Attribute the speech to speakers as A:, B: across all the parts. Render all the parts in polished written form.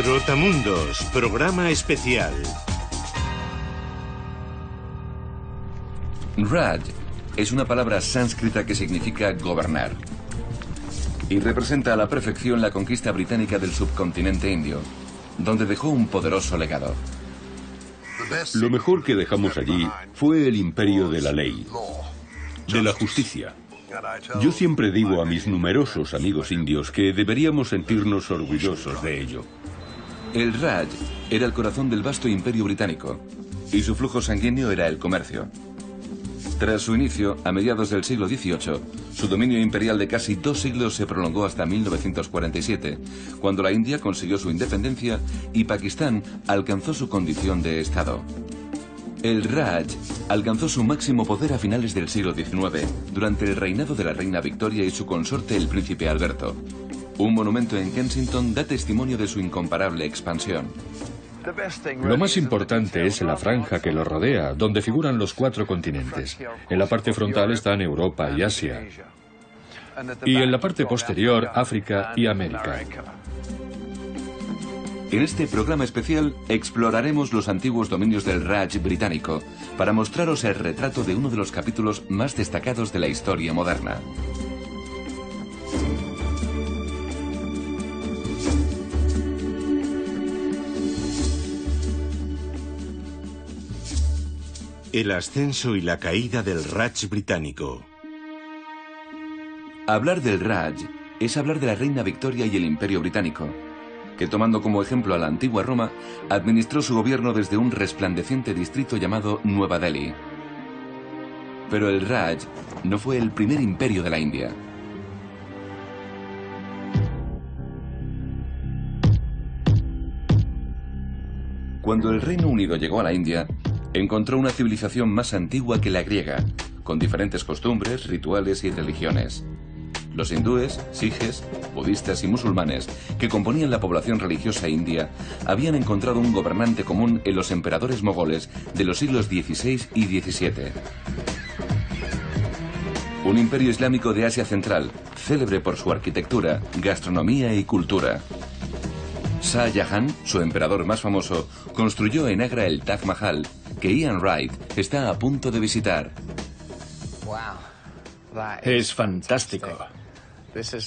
A: Trotamundos, programa especial.
B: Raj es una palabra sánscrita que significa gobernar y representa a la perfección la conquista británica del subcontinente indio, donde dejó un poderoso legado.
C: Lo mejor que dejamos allí fue el imperio de la ley, de la justicia. Yo siempre digo a mis numerosos amigos indios que deberíamos sentirnos orgullosos de ello.
B: El Raj era el corazón del vasto imperio británico y su flujo sanguíneo era el comercio. Tras su inicio, a mediados del siglo XVIII, su dominio imperial de casi 2 siglos se prolongó hasta 1947, cuando la India consiguió su independencia y Pakistán alcanzó su condición de Estado. El Raj alcanzó su máximo poder a finales del siglo XIX, durante el reinado de la reina Victoria y su consorte el príncipe Alberto. Un monumento en Kensington da testimonio de su incomparable expansión.
D: Lo más importante es la franja que lo rodea, donde figuran los 4 continentes. En la parte frontal están Europa y Asia, y en la parte posterior África y América.
B: En este programa especial exploraremos los antiguos dominios del Raj británico para mostraros el retrato de uno de los capítulos más destacados de la historia moderna.
A: El ascenso y la caída del Raj británico.
B: Hablar del Raj es hablar de la reina Victoria y el Imperio británico, que tomando como ejemplo a la antigua Roma, administró su gobierno desde un resplandeciente distrito llamado Nueva Delhi. Pero el Raj no fue el primer imperio de la India. Cuando el Reino Unido llegó a la India, encontró una civilización más antigua que la griega, con diferentes costumbres, rituales y religiones. Los hindúes, sijes, budistas y musulmanes, que componían la población religiosa india, habían encontrado un gobernante común en los emperadores mogoles de los siglos XVI y XVII. Un imperio islámico de Asia Central, célebre por su arquitectura, gastronomía y cultura. Shah Jahan, su emperador más famoso, construyó en Agra el Taj Mahal, que Ian Wright está a punto de visitar.
E: Es fantástico.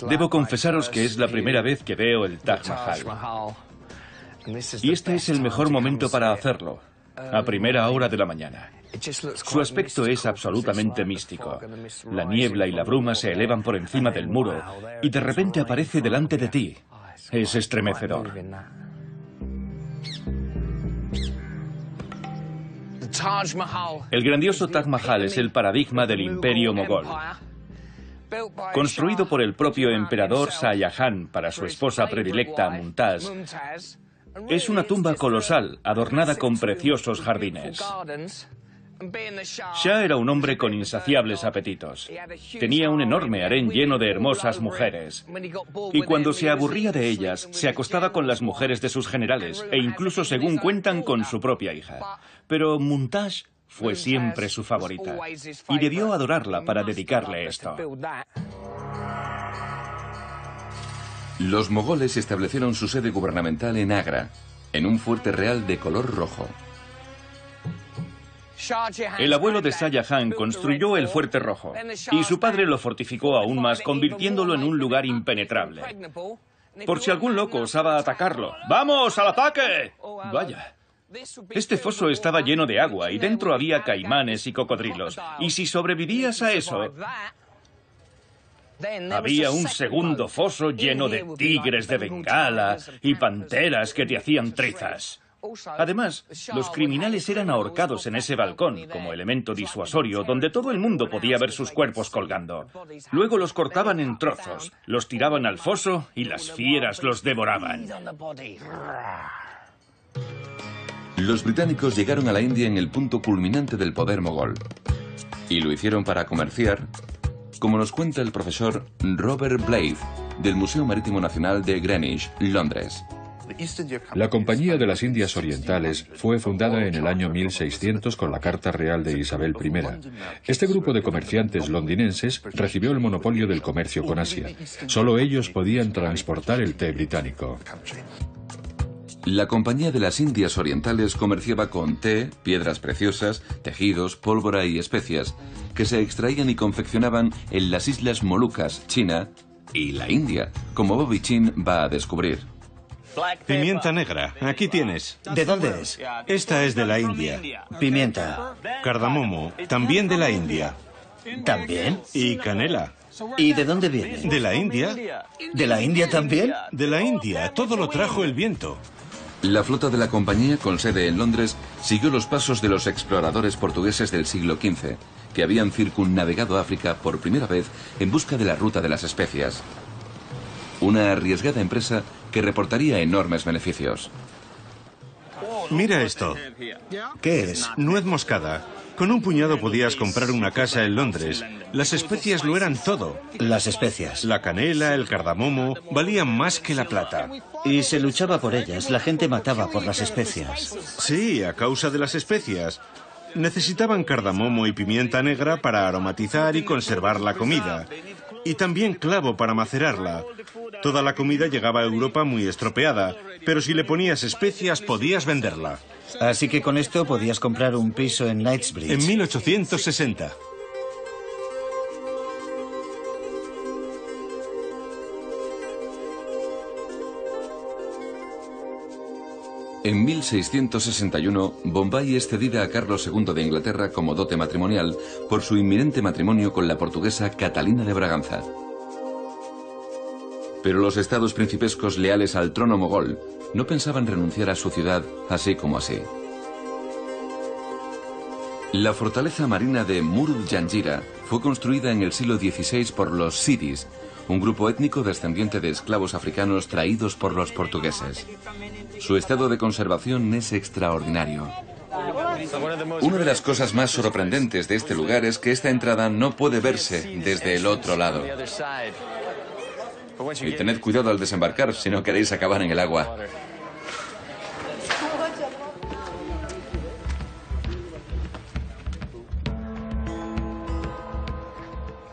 E: Debo confesaros que es la primera vez que veo el Taj Mahal. Y este es el mejor momento para hacerlo, a primera hora de la mañana. Su aspecto es absolutamente místico. La niebla y la bruma se elevan por encima del muro y de repente aparece delante de ti. Es estremecedor. El grandioso Taj Mahal es el paradigma del imperio mogol. Construido por el propio emperador Shah Jahan para su esposa predilecta Mumtaz, es una tumba colosal adornada con preciosos jardines. Shah era un hombre con insaciables apetitos. Tenía un enorme harén lleno de hermosas mujeres. Y cuando se aburría de ellas, se acostaba con las mujeres de sus generales, e incluso, según cuentan, con su propia hija. Pero Mumtaz fue siempre su favorita, y debió adorarla para dedicarle esto.
B: Los mogoles establecieron su sede gubernamental en Agra, en un fuerte real de color rojo.
E: El abuelo de Shah Jahan construyó el Fuerte Rojo, y su padre lo fortificó aún más, convirtiéndolo en un lugar impenetrable. Por si algún loco osaba atacarlo. ¡Vamos, al ataque! Vaya. Este foso estaba lleno de agua y dentro había caimanes y cocodrilos. Y si sobrevivías a eso, había un segundo foso lleno de tigres de Bengala y panteras que te hacían trizas. Además, los criminales eran ahorcados en ese balcón, como elemento disuasorio, donde todo el mundo podía ver sus cuerpos colgando. Luego los cortaban en trozos, los tiraban al foso y las fieras los devoraban.
B: Los británicos llegaron a la India en el punto culminante del poder mogol. Y lo hicieron para comerciar, como nos cuenta el profesor Robert Blythe, del Museo Marítimo Nacional de Greenwich, Londres.
D: La Compañía de las Indias Orientales fue fundada en el año 1600 con la Carta Real de Isabel I. Este grupo de comerciantes londinenses recibió el monopolio del comercio con Asia. Solo ellos podían transportar el té británico.
B: La Compañía de las Indias Orientales comerciaba con té, piedras preciosas, tejidos, pólvora y especias, que se extraían y confeccionaban en las Islas Molucas, China y la India, como Bobby Chin va a descubrir.
A: Pimienta negra, aquí tienes.
F: ¿De dónde es?
A: Esta es de la India.
F: Pimienta.
A: Cardamomo, también de la India.
F: ¿También?
A: Y canela.
F: ¿Y de dónde viene?
A: ¿De la India?
F: ¿De la India también?
A: De la India, todo lo trajo el viento.
B: La flota de la compañía, con sede en Londres, siguió los pasos de los exploradores portugueses del siglo XV, que habían circunnavegado África por primera vez en busca de la ruta de las especias. Una arriesgada empresa que reportaría enormes beneficios.
A: Mira esto.
F: ¿Qué es?
A: Nuez moscada. Con un puñado podías comprar una casa en Londres. Las especias lo eran todo.
F: Las especias.
A: La canela, el cardamomo, valían más que la plata.
F: Y se luchaba por ellas. La gente mataba por las especias.
A: Sí, a causa de las especias. Necesitaban cardamomo y pimienta negra para aromatizar y conservar la comida. Y también clavo para macerarla. Toda la comida llegaba a Europa muy estropeada, pero si le ponías especias podías venderla.
F: Así que con esto podías comprar un piso en Knightsbridge.
A: En 1860.
B: En 1661, Bombay es cedida a Carlos II de Inglaterra como dote matrimonial por su inminente matrimonio con la portuguesa Catalina de Braganza. Pero los estados principescos leales al trono mogol no pensaban renunciar a su ciudad así como así. La fortaleza marina de Murud Janjira fue construida en el siglo XVI por los Sidis, un grupo étnico descendiente de esclavos africanos traídos por los portugueses. Su estado de conservación es extraordinario. Una de las cosas más sorprendentes de este lugar es que esta entrada no puede verse desde el otro lado. Y tened cuidado al desembarcar si no queréis acabar en el agua.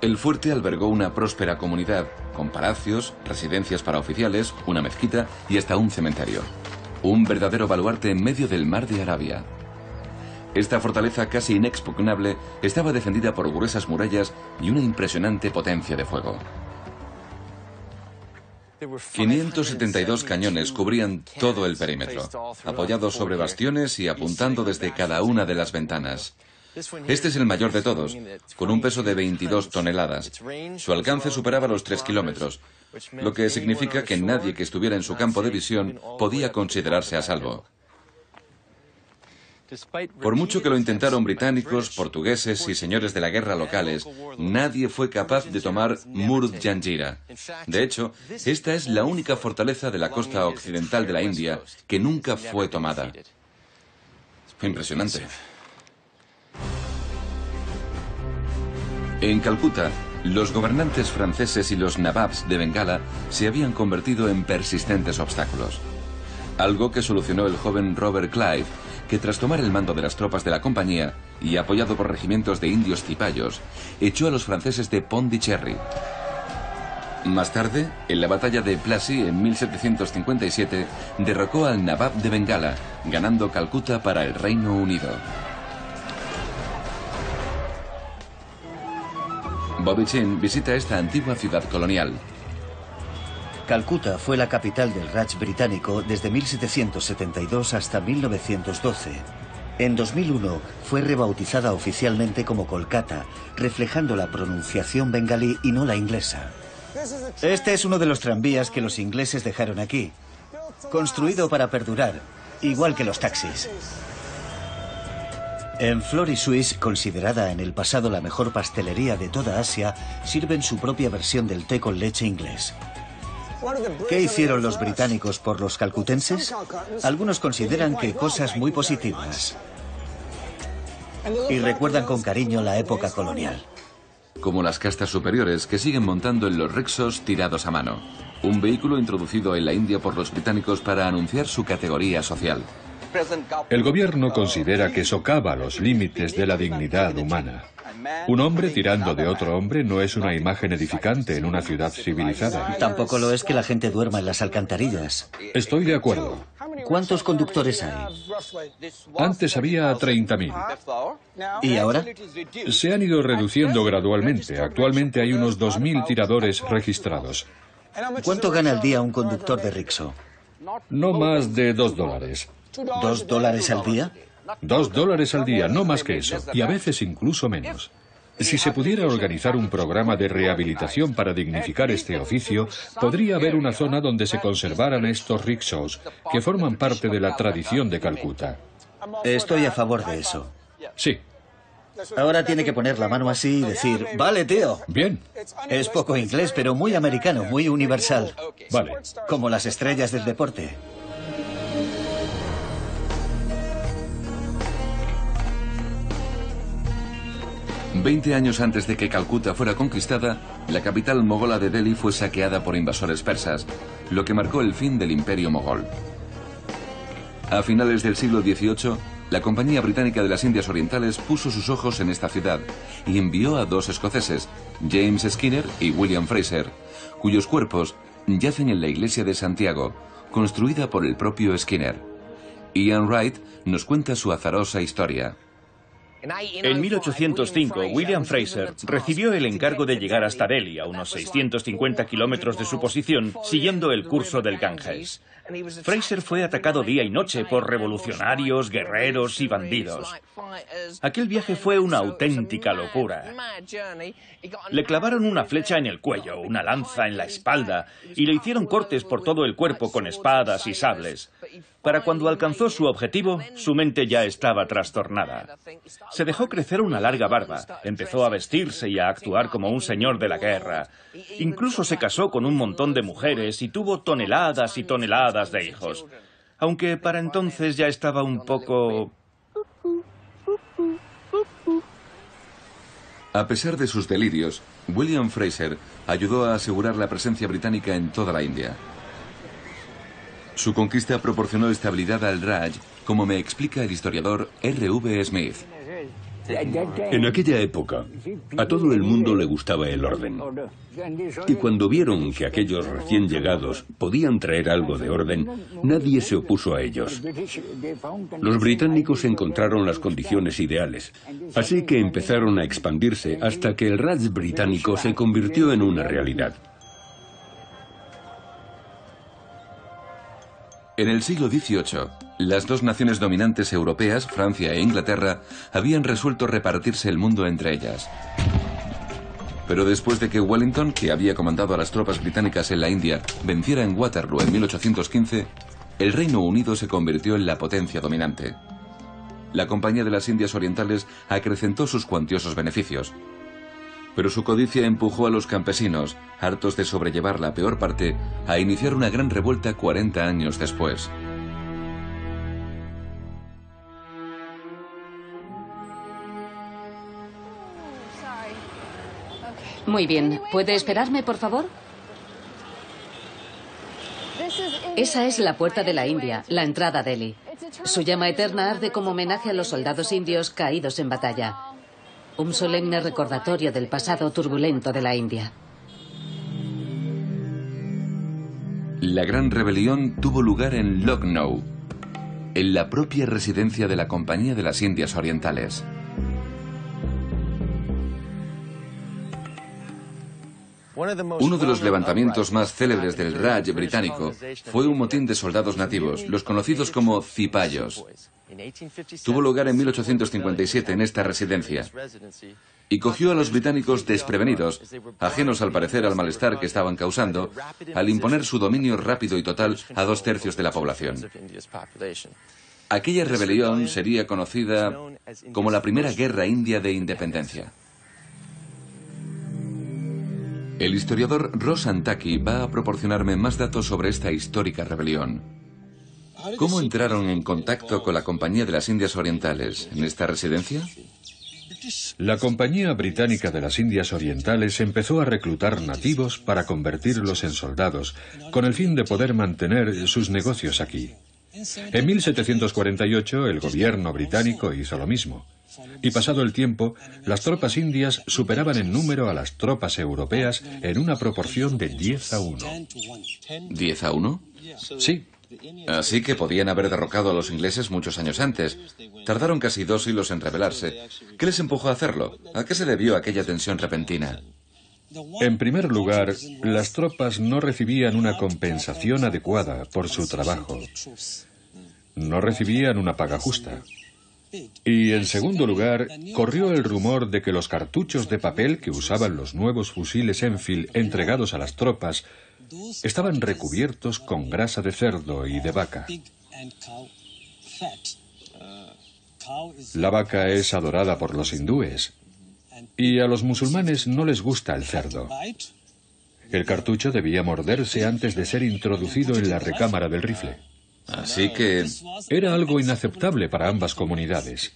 B: El fuerte albergó una próspera comunidad, con palacios, residencias para oficiales, una mezquita y hasta un cementerio. Un verdadero baluarte en medio del mar de Arabia. Esta fortaleza casi inexpugnable estaba defendida por gruesas murallas y una impresionante potencia de fuego. 572 cañones cubrían todo el perímetro, apoyados sobre bastiones y apuntando desde cada una de las ventanas. Este es el mayor de todos, con un peso de 22 toneladas. Su alcance superaba los 3 kilómetros, lo que significa que nadie que estuviera en su campo de visión podía considerarse a salvo. Por mucho que lo intentaron británicos, portugueses y señores de la guerra locales, nadie fue capaz de tomar Murud Janjira. De hecho, esta es la única fortaleza de la costa occidental de la India que nunca fue tomada. Impresionante. En Calcuta, los gobernantes franceses y los nababs de Bengala se habían convertido en persistentes obstáculos. Algo que solucionó el joven Robert Clive, que tras tomar el mando de las tropas de la compañía y apoyado por regimientos de indios cipayos, echó a los franceses de Pondicherry. Más tarde, en la batalla de Plassey en 1757, derrocó al nabab de Bengala, ganando Calcuta para el Reino Unido. Bobby Chin visita esta antigua ciudad colonial.
F: Calcuta fue la capital del Raj británico desde 1772 hasta 1912. En 2001 fue rebautizada oficialmente como Kolkata, reflejando la pronunciación bengalí y no la inglesa. Este es uno de los tranvías que los ingleses dejaron aquí, construido para perdurar, igual que los taxis. En Fleury Suisse, considerada en el pasado la mejor pastelería de toda Asia, sirven su propia versión del té con leche inglés. ¿Qué hicieron los británicos por los calcutenses? Algunos consideran que cosas muy positivas. Y recuerdan con cariño la época colonial.
B: Como las castas superiores que siguen montando en los rickshaws tirados a mano. Un vehículo introducido en la India por los británicos para anunciar su categoría social.
D: El gobierno considera que socava los límites de la dignidad humana. Un hombre tirando de otro hombre no es una imagen edificante en una ciudad civilizada.
F: Tampoco lo es que la gente duerma en las alcantarillas.
D: Estoy de acuerdo.
F: ¿Cuántos conductores hay?
D: Antes había 30.000.
F: ¿Y ahora?
D: Se han ido reduciendo gradualmente. Actualmente hay unos 2.000 tiradores registrados.
F: ¿Cuánto gana al día un conductor de rickshaw?
D: No más de $2.
F: ¿$2 al día?
D: $2 al día, no más que eso, y a veces incluso menos. Si se pudiera organizar un programa de rehabilitación para dignificar este oficio, podría haber una zona donde se conservaran estos rickshaws, que forman parte de la tradición de Calcuta.
F: Estoy a favor de eso.
D: Sí.
F: Ahora tiene que poner la mano así y decir, vale, tío.
D: Bien.
F: Es poco inglés, pero muy americano, muy universal.
D: Vale.
F: Como las estrellas del deporte.
B: Veinte años antes de que Calcuta fuera conquistada, la capital mogola de Delhi fue saqueada por invasores persas, lo que marcó el fin del imperio mogol. A finales del siglo XVIII, la Compañía Británica de las Indias Orientales puso sus ojos en esta ciudad y envió a dos escoceses, James Skinner y William Fraser, cuyos cuerpos yacen en la iglesia de Santiago, construida por el propio Skinner. Ian Wright nos cuenta su azarosa historia.
E: En 1805, William Fraser recibió el encargo de llegar hasta Delhi, a unos 650 kilómetros de su posición, siguiendo el curso del Ganges. Fraser fue atacado día y noche por revolucionarios, guerreros y bandidos. Aquel viaje fue una auténtica locura. Le clavaron una flecha en el cuello, una lanza en la espalda y le hicieron cortes por todo el cuerpo con espadas y sables. Para cuando alcanzó su objetivo, su mente ya estaba trastornada. Se dejó crecer una larga barba, empezó a vestirse y a actuar como un señor de la guerra. Incluso se casó con un montón de mujeres y tuvo toneladas y toneladas de hijos. Aunque para entonces ya estaba un poco...
B: A pesar de sus delirios, William Fraser ayudó a asegurar la presencia británica en toda la India. Su conquista proporcionó estabilidad al Raj, como me explica el historiador R.V. Smith.
C: En aquella época, a todo el mundo le gustaba el orden. Y cuando vieron que aquellos recién llegados podían traer algo de orden, nadie se opuso a ellos. Los británicos encontraron las condiciones ideales, así que empezaron a expandirse hasta que el Raj británico se convirtió en una realidad.
B: En el siglo XVIII, las dos naciones dominantes europeas, Francia e Inglaterra, habían resuelto repartirse el mundo entre ellas. Pero después de que Wellington, que había comandado a las tropas británicas en la India, venciera en Waterloo en 1815, el Reino Unido se convirtió en la potencia dominante. La Compañía de las Indias Orientales acrecentó sus cuantiosos beneficios. Pero su codicia empujó a los campesinos, hartos de sobrellevar la peor parte, a iniciar una gran revuelta 40 años después.
G: Muy bien. ¿Puede esperarme, por favor? Esa es la puerta de la India, la entrada a Delhi. Su llama eterna arde como homenaje a los soldados indios caídos en batalla. Un solemne recordatorio del pasado turbulento de la India.
B: La gran rebelión tuvo lugar en Lucknow, en la propia residencia de la Compañía de las Indias Orientales. Uno de los levantamientos más célebres del Raj británico fue un motín de soldados nativos, los conocidos como cipayos. Tuvo lugar en 1857 en esta residencia y cogió a los británicos desprevenidos, ajenos al parecer al malestar que estaban causando, al imponer su dominio rápido y total a 2/3 de la población. Aquella rebelión sería conocida como la Primera Guerra India de Independencia. El historiador Ross Antaki va a proporcionarme más datos sobre esta histórica rebelión. ¿Cómo entraron en contacto con la Compañía de las Indias Orientales en esta residencia?
D: La Compañía Británica de las Indias Orientales empezó a reclutar nativos para convertirlos en soldados, con el fin de poder mantener sus negocios aquí. En 1748 el gobierno británico hizo lo mismo. Y pasado el tiempo, las tropas indias superaban en número a las tropas europeas en una proporción de 10 a 1.
B: ¿10 a 1?
D: Sí.
B: Así que podían haber derrocado a los ingleses muchos años antes. Tardaron casi 2 siglos en rebelarse. ¿Qué les empujó a hacerlo? ¿A qué se debió aquella tensión repentina?
D: En primer lugar, las tropas no recibían una compensación adecuada por su trabajo. No recibían una paga justa. Y en segundo lugar, corrió el rumor de que los cartuchos de papel que usaban los nuevos fusiles Enfield entregados a las tropas estaban recubiertos con grasa de cerdo y de vaca. La vaca es adorada por los hindúes y a los musulmanes no les gusta el cerdo. El cartucho debía morderse antes de ser introducido en la recámara del rifle.
B: Así que
D: era algo inaceptable para ambas comunidades.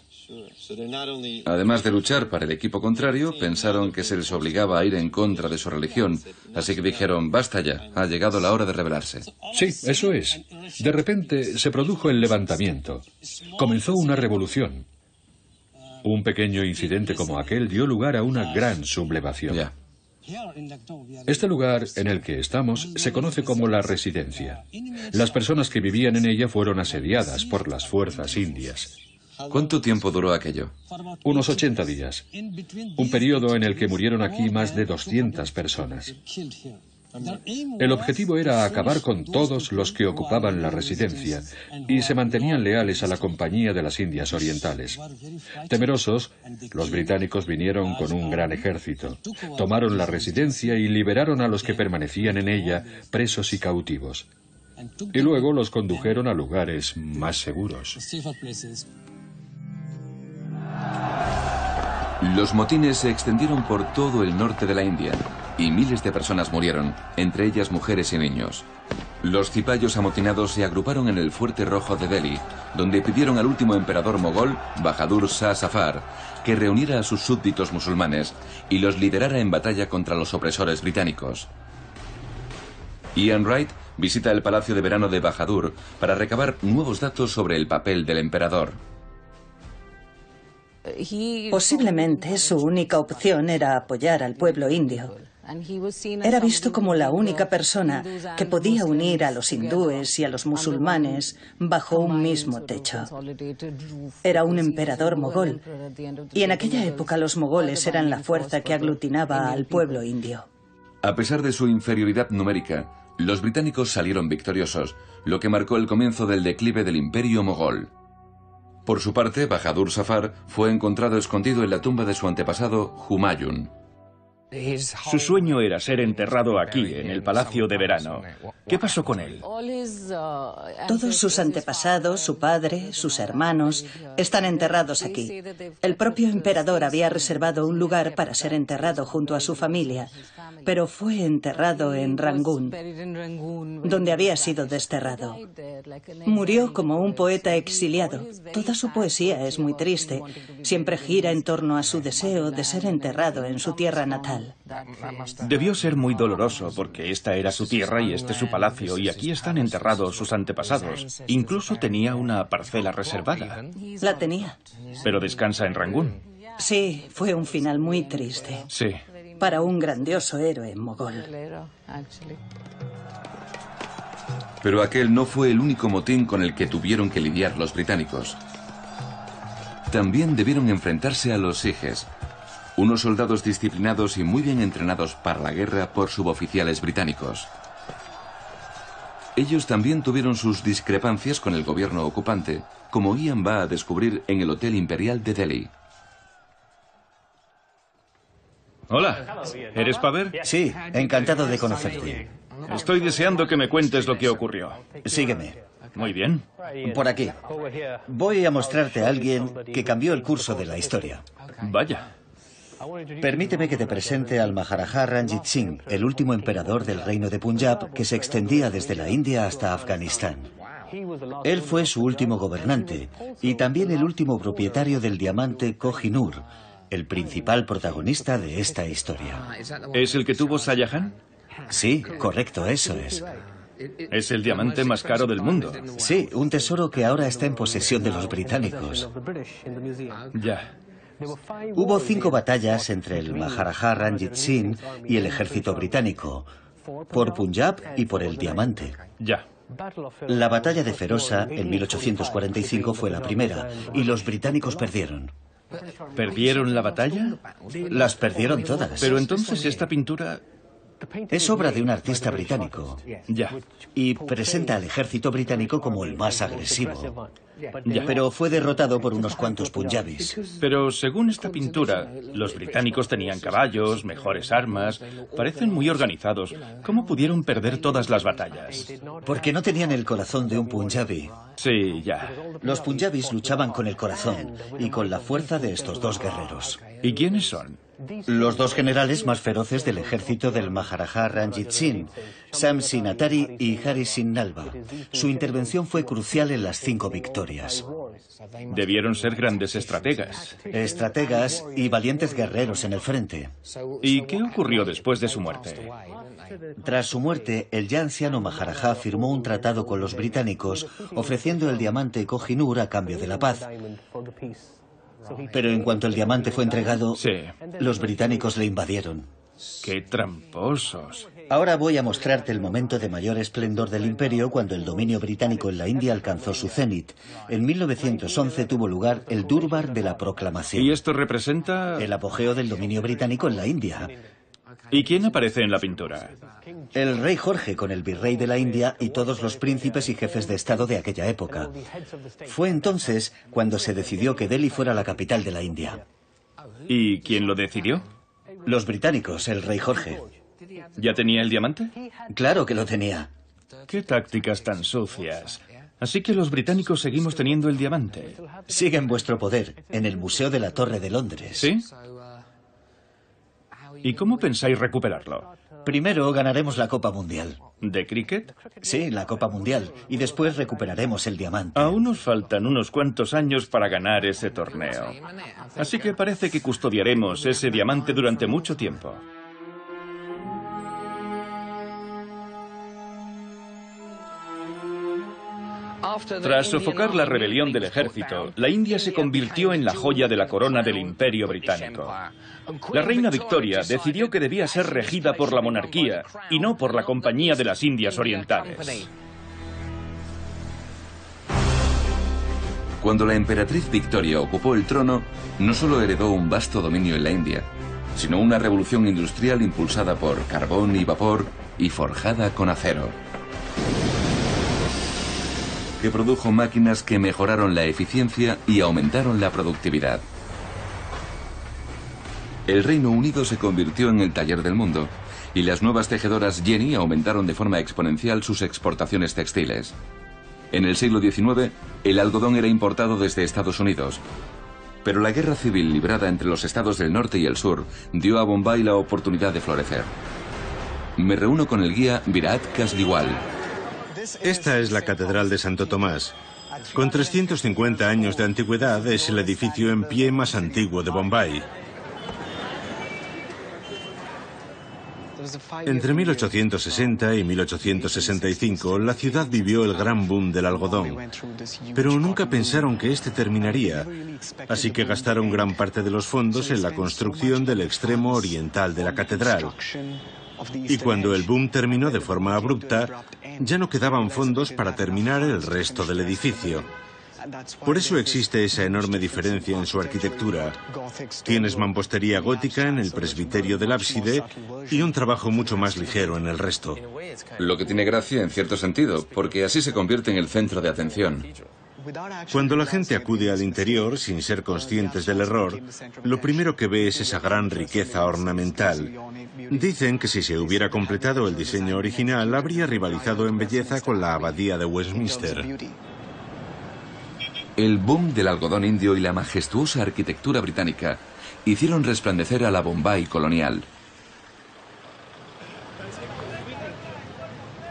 B: Además de luchar para el equipo contrario, pensaron que se les obligaba a ir en contra de su religión. Así que dijeron, basta ya, ha llegado la hora de rebelarse.
D: Sí, eso es. De repente se produjo el levantamiento. Comenzó una revolución. Un pequeño incidente como aquel dio lugar a una gran sublevación.
B: Ya.
D: Este lugar en el que estamos se conoce como la Residencia. Las personas que vivían en ella fueron asediadas por las fuerzas indias.
B: ¿Cuánto tiempo duró aquello?
D: Unos 80 días. Un periodo en el que murieron aquí más de 200 personas. El objetivo era acabar con todos los que ocupaban la residencia y se mantenían leales a la Compañía de las Indias Orientales. Temerosos, los británicos vinieron con un gran ejército, tomaron la residencia y liberaron a los que permanecían en ella, presos y cautivos. Y luego los condujeron a lugares más seguros.
B: Los motines se extendieron por todo el norte de la India y miles de personas murieron, entre ellas mujeres y niños. Los cipayos amotinados se agruparon en el Fuerte Rojo de Delhi, donde pidieron al último emperador mogol, Bahadur Shah Zafar, que reuniera a sus súbditos musulmanes y los liderara en batalla contra los opresores británicos. Ian Wright visita el palacio de verano de Bahadur para recabar nuevos datos sobre el papel del emperador.
H: Posiblemente su única opción era apoyar al pueblo indio. Era visto como la única persona que podía unir a los hindúes y a los musulmanes bajo un mismo techo. Era un emperador mogol, y en aquella época los mogoles eran la fuerza que aglutinaba al pueblo indio.
B: A pesar de su inferioridad numérica, los británicos salieron victoriosos, lo que marcó el comienzo del declive del imperio mogol. Por su parte, Bahadur Zafar fue encontrado escondido en la tumba de su antepasado, Humayun.
E: Su sueño era ser enterrado aquí, en el Palacio de Verano. ¿Qué pasó con él?
H: Todos sus antepasados, su padre, sus hermanos, están enterrados aquí. El propio emperador había reservado un lugar para ser enterrado junto a su familia, pero fue enterrado en Rangún, donde había sido desterrado. Murió como un poeta exiliado. Toda su poesía es muy triste. Siempre gira en torno a su deseo de ser enterrado en su tierra natal.
E: Debió ser muy doloroso, porque esta era su tierra y este su palacio, y aquí están enterrados sus antepasados. Incluso tenía una parcela reservada.
H: La tenía.
E: Pero descansa en Rangún.
H: Sí, fue un final muy triste.
E: Sí.
H: Para un grandioso héroe mogol.
B: Pero aquel no fue el único motín con el que tuvieron que lidiar los británicos. También debieron enfrentarse a los sijes, unos soldados disciplinados y muy bien entrenados para la guerra por suboficiales británicos. Ellos también tuvieron sus discrepancias con el gobierno ocupante, como Ian va a descubrir en el Hotel Imperial de Delhi.
E: Hola, ¿eres Paver?
F: Sí, encantado de conocerte.
E: Estoy deseando que me cuentes lo que ocurrió.
F: Sígueme.
E: Muy bien.
F: Por aquí. Voy a mostrarte a alguien que cambió el curso de la historia.
E: Vaya.
F: Permíteme que te presente al Maharaja Ranjit Singh, el último emperador del reino de Punjab que se extendía desde la India hasta Afganistán. Él fue su último gobernante y también el último propietario del diamante Kohinoor, el principal protagonista de esta historia.
E: ¿Es el que tuvo Shah Jahan?
F: Sí, correcto, eso es.
E: Es el diamante más caro del mundo.
F: Sí, un tesoro que ahora está en posesión de los británicos.
E: Ya.
F: Hubo 5 batallas entre el Maharaja Ranjit Singh y el ejército británico, por Punjab y por el diamante.
E: Ya.
F: La batalla de Ferosa en 1845 fue la primera y los británicos perdieron.
E: ¿Perdieron la batalla?
F: Las perdieron todas.
E: Pero entonces esta pintura...
F: Es obra de un artista británico.
E: Ya.
F: Y presenta al ejército británico como el más agresivo.
E: Ya.
F: Pero fue derrotado por unos cuantos punjabis.
E: Pero según esta pintura, los británicos tenían caballos, mejores armas, parecen muy organizados. ¿Cómo pudieron perder todas las batallas?
F: Porque no tenían el corazón de un punjabi.
E: Sí, ya.
F: Los punjabis luchaban con el corazón y con la fuerza de estos dos guerreros.
E: ¿Y quiénes son?
F: Los dos generales más feroces del ejército del Maharaja Ranjit Singh, Sam Singh Atari y Hari Singh Nalwa. Su intervención fue crucial en las 5 victorias.
E: Debieron ser grandes estrategas.
F: Estrategas y valientes guerreros en el frente.
E: ¿Y qué ocurrió después de su muerte?
F: Tras su muerte, el ya anciano Maharaja firmó un tratado con los británicos ofreciendo el diamante Kohinoor a cambio de la paz. Pero en cuanto el diamante fue entregado,
E: sí,
F: los británicos le invadieron.
E: ¡Qué tramposos!
F: Ahora voy a mostrarte el momento de mayor esplendor del imperio cuando el dominio británico en la India alcanzó su cenit. En 1911 tuvo lugar el Durbar de la Proclamación.
E: ¿Y esto representa...?
F: El apogeo del dominio británico en la India.
E: ¿Y quién aparece en la pintura?
F: El rey Jorge con el virrey de la India y todos los príncipes y jefes de estado de aquella época. Fue entonces cuando se decidió que Delhi fuera la capital de la India.
E: ¿Y quién lo decidió?
F: Los británicos, el rey Jorge.
E: ¿Ya tenía el diamante?
F: Claro que lo tenía.
E: ¡Qué tácticas tan sucias! Así que los británicos seguimos teniendo el diamante.
F: Sigue en vuestro poder, en el Museo de la Torre de Londres.
E: ¿Sí? ¿Y cómo pensáis recuperarlo?
F: Primero ganaremos la Copa Mundial.
E: ¿De cricket?
F: Sí, la Copa Mundial. Y después recuperaremos el diamante.
E: Aún nos faltan unos cuantos años para ganar ese torneo. Así que parece que custodiaremos ese diamante durante mucho tiempo. Tras sofocar la rebelión del ejército, la India se convirtió en la joya de la corona del Imperio Británico. La reina Victoria decidió que debía ser regida por la monarquía y no por la Compañía de las Indias Orientales.
B: Cuando la emperatriz Victoria ocupó el trono, no solo heredó un vasto dominio en la India, sino una revolución industrial impulsada por carbón y vapor y forjada con acero, que produjo máquinas que mejoraron la eficiencia y aumentaron la productividad. El Reino Unido se convirtió en el taller del mundo, y las nuevas tejedoras Jenny aumentaron de forma exponencial sus exportaciones textiles. En el siglo XIX, el algodón era importado desde Estados Unidos, pero la guerra civil librada entre los estados del norte y el sur dio a Bombay la oportunidad de florecer. Me reúno con el guía Virat Kasliwal.
A: Esta es la Catedral de Santo Tomás. Con 350 años de antigüedad, es el edificio en pie más antiguo de Bombay. Entre 1860 y 1865, la ciudad vivió el gran boom del algodón, pero nunca pensaron que este terminaría, así que gastaron gran parte de los fondos en la construcción del extremo oriental de la catedral. Y cuando el boom terminó de forma abrupta, ya no quedaban fondos para terminar el resto del edificio. Por eso existe esa enorme diferencia en su arquitectura. Tienes mampostería gótica en el presbiterio del ábside y un trabajo mucho más ligero en el resto.
B: Lo que tiene gracia en cierto sentido, porque así se convierte en el centro de atención.
A: Cuando la gente acude al interior sin ser conscientes del error, lo primero que ve es esa gran riqueza ornamental. Dicen que si se hubiera completado el diseño original, habría rivalizado en belleza con la abadía de Westminster.
B: El boom del algodón indio y la majestuosa arquitectura británica hicieron resplandecer a la Bombay colonial.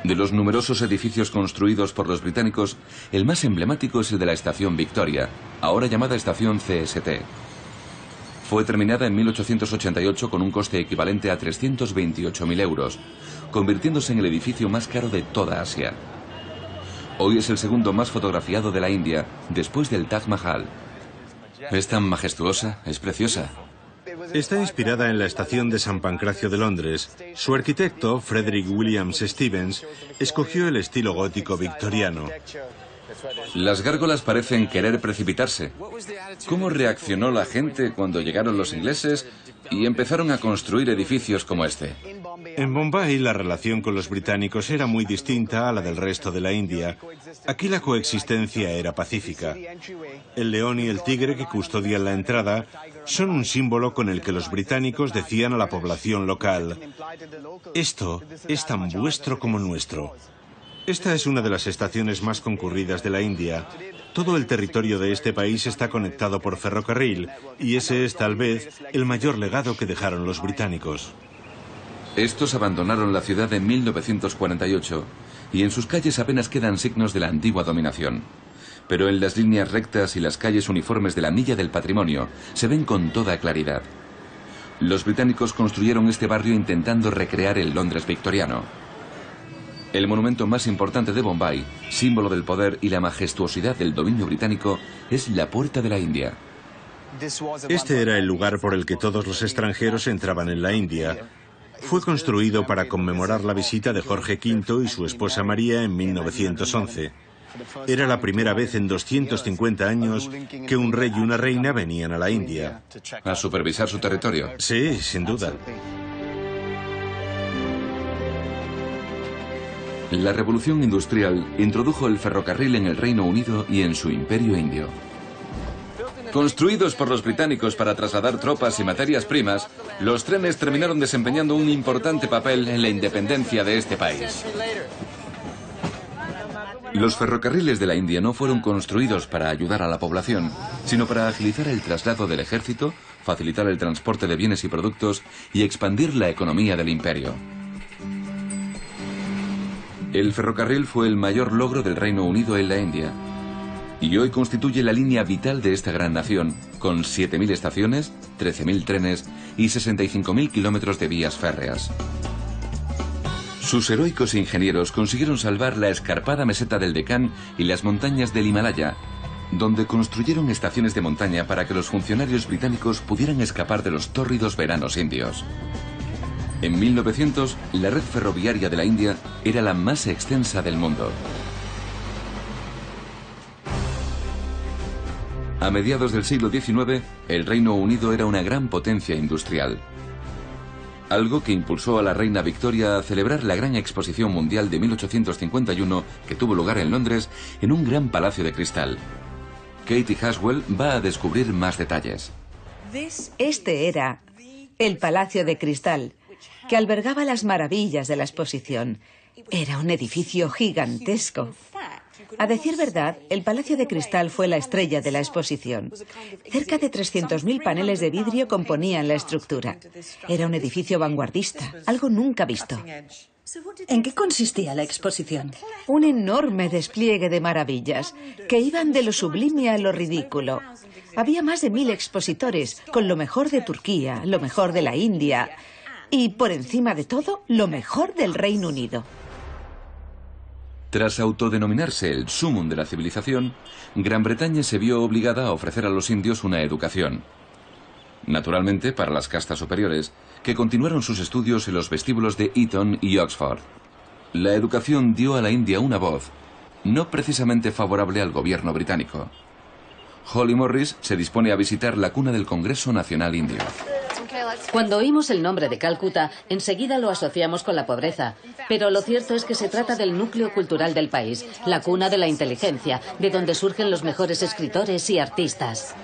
B: De los numerosos edificios construidos por los británicos, el más emblemático es el de la Estación Victoria, ahora llamada Estación CST. Fue terminada en 1888 con un coste equivalente a 328.000 euros, convirtiéndose en el edificio más caro de toda Asia. Hoy es el segundo más fotografiado de la India, después del Taj Mahal. Es tan majestuosa, es preciosa.
A: Está inspirada en la estación de San Pancracio de Londres. Su arquitecto, Frederick Williams Stevens, escogió el estilo gótico victoriano.
B: Las gárgolas parecen querer precipitarse. ¿Cómo reaccionó la gente cuando llegaron los ingleses y empezaron a construir edificios como este?
A: En Bombay la relación con los británicos era muy distinta a la del resto de la India. Aquí la coexistencia era pacífica. El león y el tigre que custodian la entrada son un símbolo con el que los británicos decían a la población local: esto es tan vuestro como nuestro. Esta es una de las estaciones más concurridas de la India. Todo el territorio de este país está conectado por ferrocarril y ese es tal vez el mayor legado que dejaron los británicos.
B: Estos abandonaron la ciudad en 1948 y en sus calles apenas quedan signos de la antigua dominación. Pero en las líneas rectas y las calles uniformes de la Milla del Patrimonio se ven con toda claridad. Los británicos construyeron este barrio intentando recrear el Londres victoriano. El monumento más importante de Bombay, símbolo del poder y la majestuosidad del dominio británico, es la Puerta de la India.
A: Este era el lugar por el que todos los extranjeros entraban en la India. Fue construido para conmemorar la visita de Jorge V y su esposa María en 1911. Era la primera vez en 250 años que un rey y una reina venían a la India.
B: ¿A supervisar su territorio?
A: Sí, sin duda.
B: La revolución industrial introdujo el ferrocarril en el Reino Unido y en su imperio indio. Construidos por los británicos para trasladar tropas y materias primas, los trenes terminaron desempeñando un importante papel en la independencia de este país. Los ferrocarriles de la India no fueron construidos para ayudar a la población, sino para agilizar el traslado del ejército, facilitar el transporte de bienes y productos y expandir la economía del imperio. El ferrocarril fue el mayor logro del Reino Unido en la India y hoy constituye la línea vital de esta gran nación, con 7.000 estaciones, 13.000 trenes y 65.000 kilómetros de vías férreas. Sus heroicos ingenieros consiguieron salvar la escarpada meseta del Deccan y las montañas del Himalaya, donde construyeron estaciones de montaña para que los funcionarios británicos pudieran escapar de los tórridos veranos indios. En 1900, la red ferroviaria de la India era la más extensa del mundo. A mediados del siglo XIX, el Reino Unido era una gran potencia industrial. Algo que impulsó a la reina Victoria a celebrar la gran exposición mundial de 1851 que tuvo lugar en Londres en un gran palacio de cristal. Katie Haswell va a descubrir más detalles.
I: Este era el Palacio de Cristal, que albergaba las maravillas de la exposición. Era un edificio gigantesco. A decir verdad, el Palacio de Cristal fue la estrella de la exposición. Cerca de 300.000 paneles de vidrio componían la estructura. Era un edificio vanguardista, algo nunca visto.
H: ¿En qué consistía la exposición?
I: Un enorme despliegue de maravillas, que iban de lo sublime a lo ridículo. Había más de 1000 expositores, con lo mejor de Turquía, lo mejor de la India y, por encima de todo, lo mejor del Reino Unido.
B: Tras autodenominarse el sumum de la civilización, Gran Bretaña se vio obligada a ofrecer a los indios una educación. Naturalmente para las castas superiores, que continuaron sus estudios en los vestíbulos de Eton y Oxford. La educación dio a la India una voz, no precisamente favorable al gobierno británico. Holly Morris se dispone a visitar la cuna del Congreso Nacional Indio.
G: Cuando oímos el nombre de Calcuta, enseguida lo asociamos con la pobreza. Pero lo cierto es que se trata del núcleo cultural del país, la cuna de la inteligencia, de donde surgen los mejores escritores y artistas.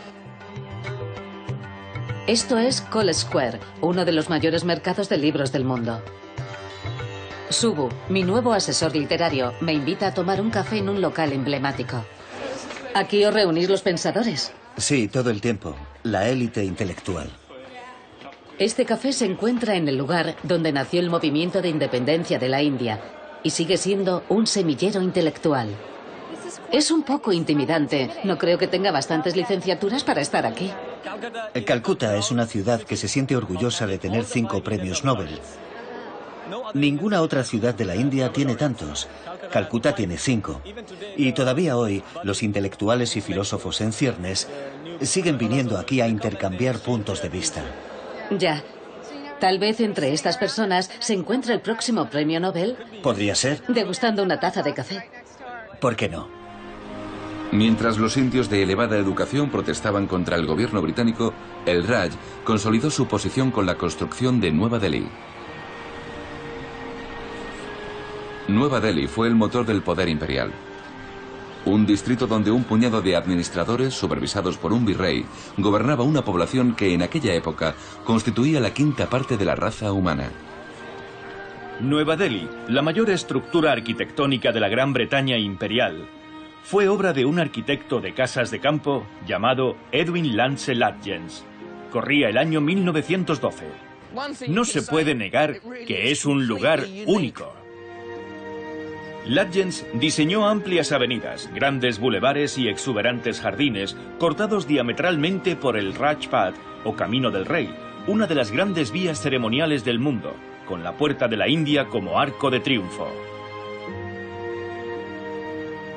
G: Esto es College Square, uno de los mayores mercados de libros del mundo. Subbu, mi nuevo asesor literario, me invita a tomar un café en un local emblemático. ¿Aquí os reunís los pensadores?
F: Sí, todo el tiempo. La élite intelectual.
G: Este café se encuentra en el lugar donde nació el movimiento de independencia de la India y sigue siendo un semillero intelectual. Es un poco intimidante. No creo que tenga bastantes licenciaturas para estar aquí.
F: Calcuta es una ciudad que se siente orgullosa de tener 5 premios Nobel. Ninguna otra ciudad de la India tiene tantos. Calcuta tiene 5. Y todavía hoy, los intelectuales y filósofos en ciernes siguen viniendo aquí a intercambiar puntos de vista.
G: Ya. Tal vez entre estas personas se encuentre el próximo premio Nobel.
F: Podría ser.
G: Degustando una taza de café.
F: ¿Por qué no?
B: Mientras los indios de elevada educación protestaban contra el gobierno británico, el Raj consolidó su posición con la construcción de Nueva Delhi. Nueva Delhi fue el motor del poder imperial. Un distrito donde un puñado de administradores, supervisados por un virrey, gobernaba una población que en aquella época constituía la quinta parte de la raza humana.
E: Nueva Delhi, la mayor estructura arquitectónica de la Gran Bretaña imperial, fue obra de un arquitecto de casas de campo llamado Edwin Lance Lutyens. Corría el año 1912. No se puede negar que es un lugar único. Lutyens diseñó amplias avenidas, grandes bulevares y exuberantes jardines cortados diametralmente por el Rajpath o Camino del Rey, una de las grandes vías ceremoniales del mundo, con la Puerta de la India como arco de triunfo.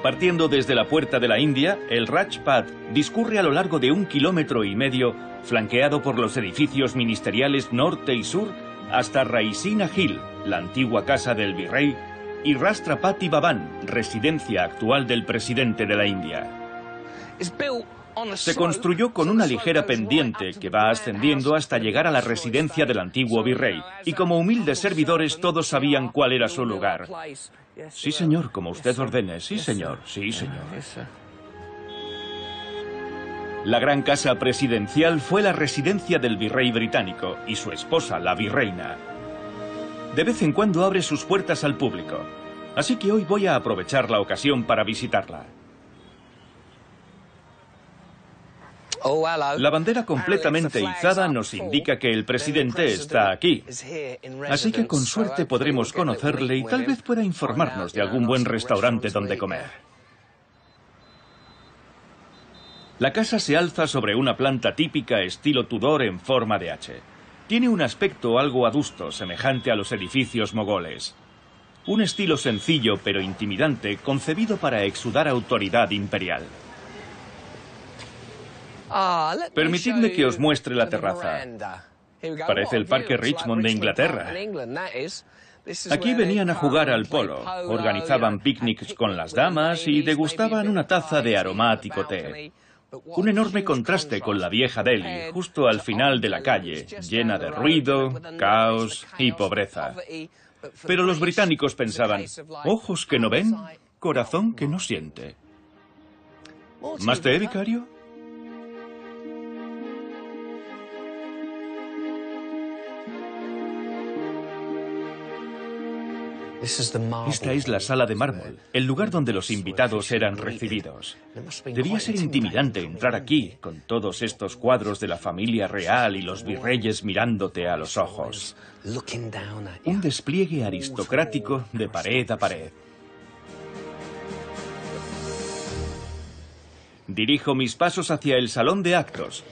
E: Partiendo desde la Puerta de la India, el Rajpath discurre a lo largo de 1,5 kilómetros, flanqueado por los edificios ministeriales norte y sur, hasta Raisina Hill, la antigua casa del virrey, y Rashtrapati Bhavan, residencia actual del presidente de la India. Se construyó con una ligera pendiente que va ascendiendo hasta llegar a la residencia del antiguo virrey, y como humildes servidores todos sabían cuál era su lugar. Sí, señor, como usted ordene. Sí, señor. Sí, señor. La gran casa presidencial fue la residencia del virrey británico y su esposa, la virreina. De vez en cuando abre sus puertas al público, así que hoy voy a aprovechar la ocasión para visitarla. La bandera completamente izada nos indica que el presidente está aquí. Así que con suerte podremos conocerle y tal vez pueda informarnos de algún buen restaurante donde comer. La casa se alza sobre una planta típica estilo Tudor en forma de H. Tiene un aspecto algo adusto, semejante a los edificios mogoles. Un estilo sencillo pero intimidante, concebido para exudar autoridad imperial. Permitidme que os muestre la terraza. Parece el Parque Richmond de Inglaterra. Aquí venían a jugar al polo, organizaban picnics con las damas y degustaban una taza de aromático té. Un enorme contraste con la vieja Delhi, justo al final de la calle, llena de ruido, caos y pobreza. Pero los británicos pensaban, ojos que no ven, corazón que no siente. ¿Más té, vicario? Esta es la sala de mármol, el lugar donde los invitados eran recibidos. Debía ser intimidante entrar aquí, con todos estos cuadros de la familia real y los virreyes mirándote a los ojos. Un despliegue aristocrático de pared a pared. Dirijo mis pasos hacia el salón de actos,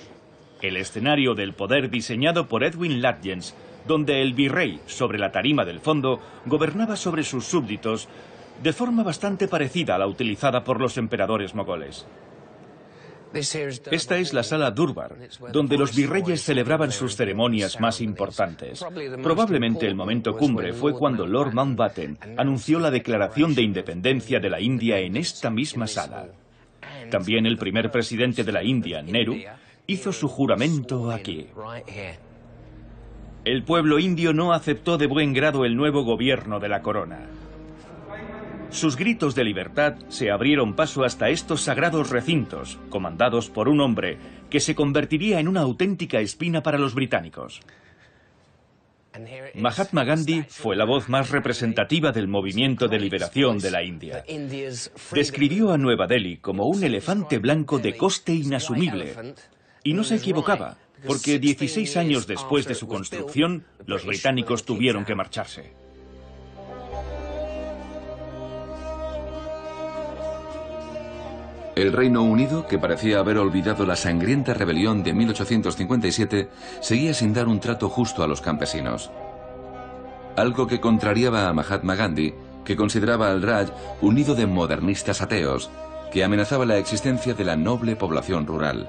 E: el escenario del poder diseñado por Edwin Lutyens, donde el virrey, sobre la tarima del fondo, gobernaba sobre sus súbditos de forma bastante parecida a la utilizada por los emperadores mogoles. Esta es la sala Durbar, donde los virreyes celebraban sus ceremonias más importantes. Probablemente el momento cumbre fue cuando Lord Mountbatten anunció la declaración de independencia de la India en esta misma sala. También el primer presidente de la India, Nehru, hizo su juramento aquí. El pueblo indio no aceptó de buen grado el nuevo gobierno de la corona. Sus gritos de libertad se abrieron paso hasta estos sagrados recintos, comandados por un hombre que se convertiría en una auténtica espina para los británicos. Mahatma Gandhi fue la voz más representativa del movimiento de liberación de la India. Describió a Nueva Delhi como un elefante blanco de coste inasumible. Y no se equivocaba, porque 16 años después de su construcción, los británicos tuvieron que marcharse.
B: El Reino Unido, que parecía haber olvidado la sangrienta rebelión de 1857, seguía sin dar un trato justo a los campesinos. Algo que contrariaba a Mahatma Gandhi, que consideraba al Raj un nido de modernistas ateos, que amenazaba la existencia de la noble población rural.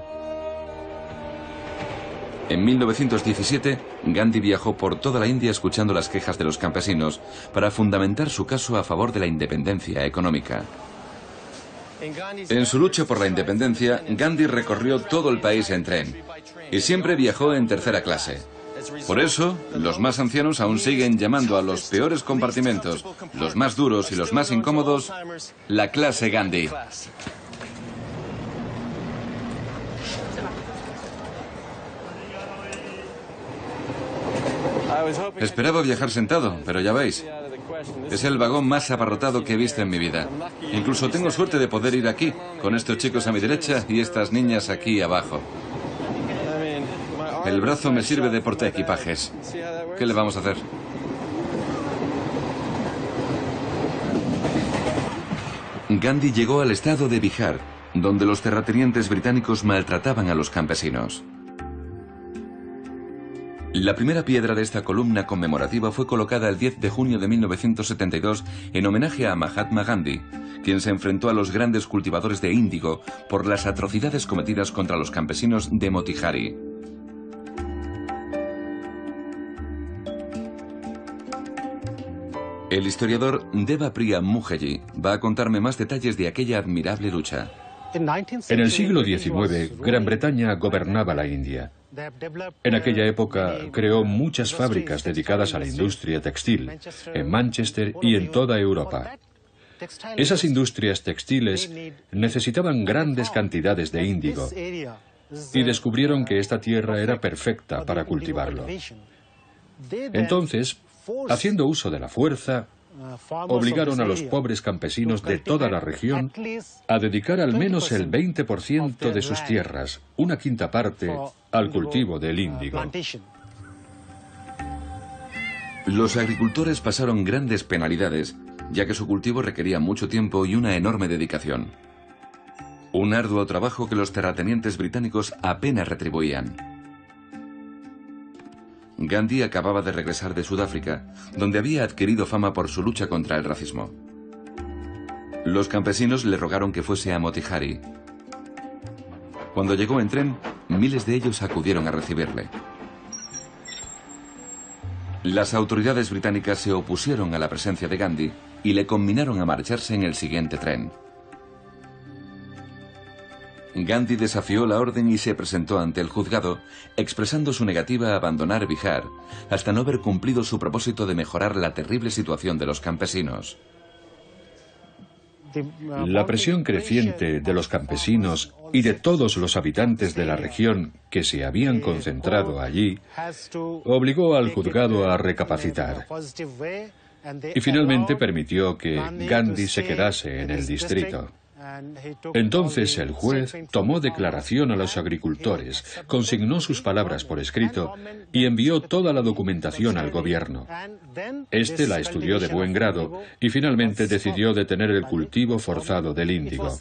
B: En 1917, Gandhi viajó por toda la India escuchando las quejas de los campesinos para fundamentar su caso a favor de la independencia económica. En su lucha por la independencia, Gandhi recorrió todo el país en tren y siempre viajó en tercera clase. Por eso, los más ancianos aún siguen llamando a los peores compartimentos, los más duros y los más incómodos, la clase Gandhi. Esperaba viajar sentado, pero ya veis, es el vagón más abarrotado que he visto en mi vida. Incluso tengo suerte de poder ir aquí, con estos chicos a mi derecha y estas niñas aquí abajo. El brazo me sirve de portaequipajes. ¿Qué le vamos a hacer? Gandhi llegó al estado de Bihar, donde los terratenientes británicos maltrataban a los campesinos. La primera piedra de esta columna conmemorativa fue colocada el 10 de junio de 1972 en homenaje a Mahatma Gandhi, quien se enfrentó a los grandes cultivadores de índigo por las atrocidades cometidas contra los campesinos de Motihari. El historiador Deva Priya Mukherjee va a contarme más detalles de aquella admirable lucha.
D: En el siglo XIX, Gran Bretaña gobernaba la India. En aquella época creó muchas fábricas dedicadas a la industria textil, en Manchester y en toda Europa. Esas industrias textiles necesitaban grandes cantidades de índigo y descubrieron que esta tierra era perfecta para cultivarlo. Entonces, haciendo uso de la fuerza, obligaron a los pobres campesinos de toda la región a dedicar al menos el 20% de sus tierras, una quinta parte, al cultivo del índigo.
B: Los agricultores pasaron grandes penalidades, ya que su cultivo requería mucho tiempo y una enorme dedicación. Un arduo trabajo que los terratenientes británicos apenas retribuían. Gandhi acababa de regresar de Sudáfrica, donde había adquirido fama por su lucha contra el racismo. Los campesinos le rogaron que fuese a Motihari. Cuando llegó en tren, miles de ellos acudieron a recibirle. Las autoridades británicas se opusieron a la presencia de Gandhi y le conminaron a marcharse en el siguiente tren. Gandhi desafió la orden y se presentó ante el juzgado, expresando su negativa a abandonar Bihar, hasta no haber cumplido su propósito de mejorar la terrible situación de los campesinos.
D: La presión creciente de los campesinos y de todos los habitantes de la región que se habían concentrado allí obligó al juzgado a recapacitar y finalmente permitió que Gandhi se quedase en el distrito. Entonces el juez tomó declaración a los agricultores, consignó sus palabras por escrito y envió toda la documentación al gobierno. Este la estudió de buen grado y finalmente decidió detener el cultivo forzado del índigo.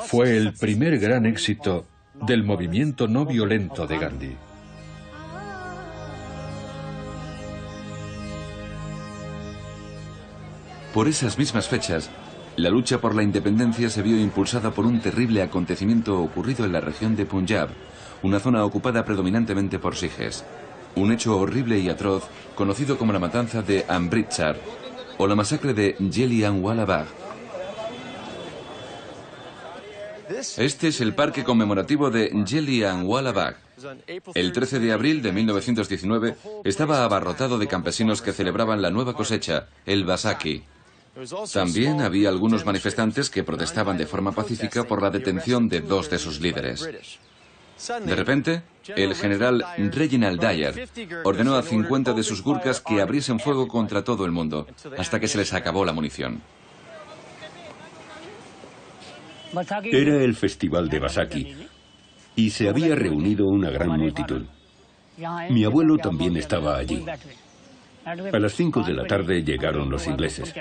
D: Fue el primer gran éxito del movimiento no violento de Gandhi.
B: Por esas mismas fechas, la lucha por la independencia se vio impulsada por un terrible acontecimiento ocurrido en la región de Punjab, una zona ocupada predominantemente por sijes. Un hecho horrible y atroz, conocido como la matanza de Amritsar o la masacre de Jallianwala Bagh. Este es el parque conmemorativo de Jallianwala Bagh. El 13 de abril de 1919 estaba abarrotado de campesinos que celebraban la nueva cosecha, el Baisakhi. También había algunos manifestantes que protestaban de forma pacífica por la detención de dos de sus líderes. De repente, el general Reginald Dyer ordenó a 50 de sus gurkhas que abriesen fuego contra todo el mundo, hasta que se les acabó la munición.
C: Era el festival de Baisakhi y se había reunido una gran multitud. Mi abuelo también estaba allí. A las 5 de la tarde llegaron los ingleses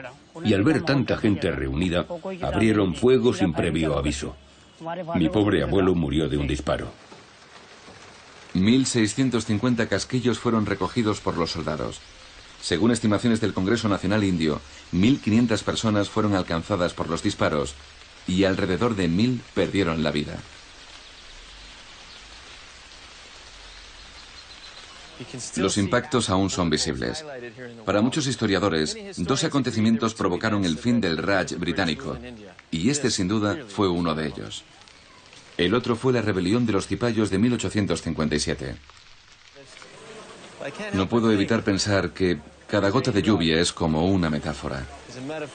C: y al ver tanta gente reunida, abrieron fuego sin previo aviso. Mi pobre abuelo murió de un disparo.
B: 1.650 casquillos fueron recogidos por los soldados. Según estimaciones del Congreso Nacional Indio, 1.500 personas fueron alcanzadas por los disparos y alrededor de 1.000 perdieron la vida. Los impactos aún son visibles. Para muchos historiadores, dos acontecimientos provocaron el fin del Raj británico, y este sin duda fue uno de ellos. El otro fue la rebelión de los cipayos de 1857. No puedo evitar pensar que cada gota de lluvia es como una metáfora.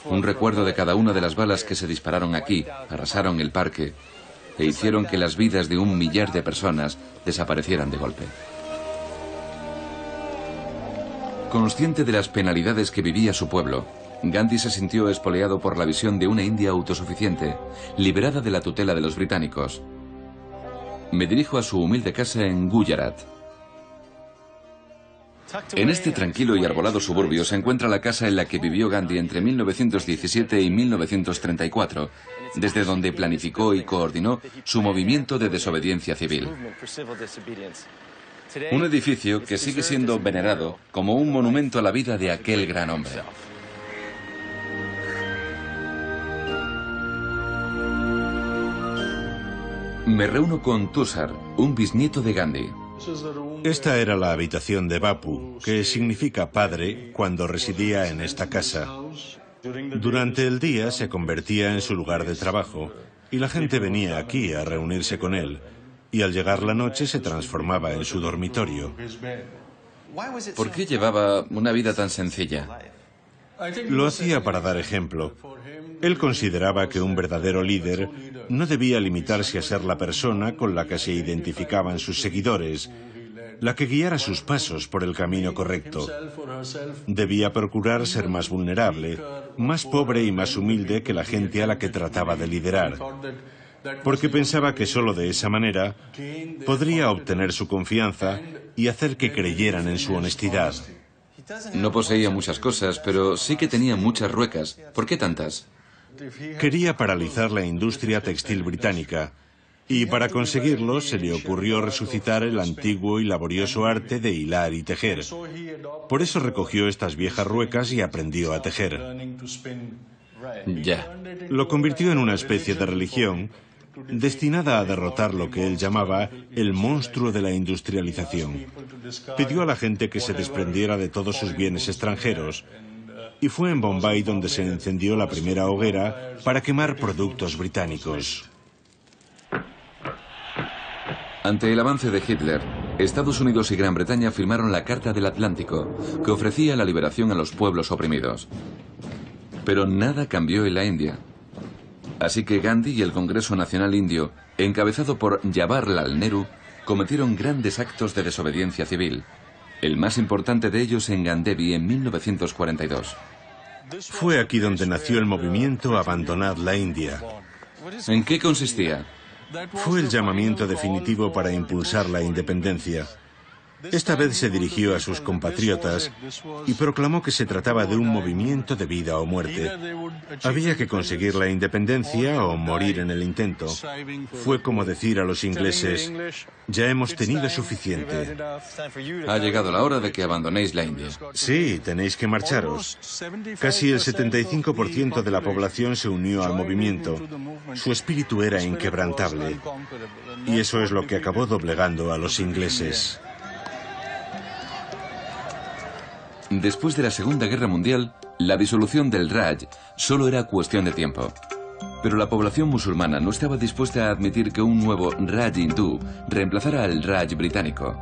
B: Un recuerdo de cada una de las balas que se dispararon aquí, arrasaron el parque e hicieron que las vidas de 1 millar de personas desaparecieran de golpe. Consciente de las penalidades que vivía su pueblo, Gandhi se sintió espoleado por la visión de una India autosuficiente, liberada de la tutela de los británicos. Me dirijo a su humilde casa en Gujarat. En este tranquilo y arbolado suburbio se encuentra la casa en la que vivió Gandhi entre 1917 y 1934, desde donde planificó y coordinó su movimiento de desobediencia civil. Un edificio que sigue siendo venerado como un monumento a la vida de aquel gran hombre. Me reúno con Tushar, un bisnieto de Gandhi.
A: Esta era la habitación de Bapu, que significa padre, cuando residía en esta casa. Durante el día se convertía en su lugar de trabajo y la gente venía aquí a reunirse con él, y al llegar la noche se transformaba en su dormitorio.
B: ¿Por qué llevaba una vida tan sencilla?
A: Lo hacía para dar ejemplo. Él consideraba que un verdadero líder no debía limitarse a ser la persona con la que se identificaban sus seguidores, la que guiara sus pasos por el camino correcto. Debía procurar ser más vulnerable, más pobre y más humilde que la gente a la que trataba de liderar, porque pensaba que solo de esa manera podría obtener su confianza y hacer que creyeran en su honestidad.
B: No poseía muchas cosas, pero sí que tenía muchas ruecas. ¿Por qué tantas?
A: Quería paralizar la industria textil británica, y para conseguirlo se le ocurrió resucitar el antiguo y laborioso arte de hilar y tejer. Por eso recogió estas viejas ruecas y aprendió a tejer.
B: Ya.
A: Lo convirtió en una especie de religión destinada a derrotar lo que él llamaba el monstruo de la industrialización. Pidió a la gente que se desprendiera de todos sus bienes extranjeros, y fue en Bombay donde se encendió la primera hoguera para quemar productos británicos.
B: Ante el avance de Hitler, Estados Unidos y Gran Bretaña firmaron la Carta del Atlántico, que ofrecía la liberación a los pueblos oprimidos. Pero nada cambió en la India. Así que Gandhi y el Congreso Nacional Indio, encabezado por Jawaharlal Nehru, cometieron grandes actos de desobediencia civil, el más importante de ellos en Gandevi en 1942.
A: Fue aquí donde nació el movimiento Abandonad la India.
B: ¿En qué consistía?
A: Fue el llamamiento definitivo para impulsar la independencia. Esta vez se dirigió a sus compatriotas y proclamó que se trataba de un movimiento de vida o muerte. Había que conseguir la independencia o morir en el intento. Fue como decir a los ingleses: ya hemos tenido suficiente.
B: Ha llegado la hora de que abandonéis la India.
A: Sí, tenéis que marcharos. Casi el 75% de la población se unió al movimiento. Su espíritu era inquebrantable. Y eso es lo que acabó doblegando a los ingleses.
B: Después de la Segunda Guerra Mundial, la disolución del Raj solo era cuestión de tiempo. Pero la población musulmana no estaba dispuesta a admitir que un nuevo Raj hindú reemplazara al Raj británico.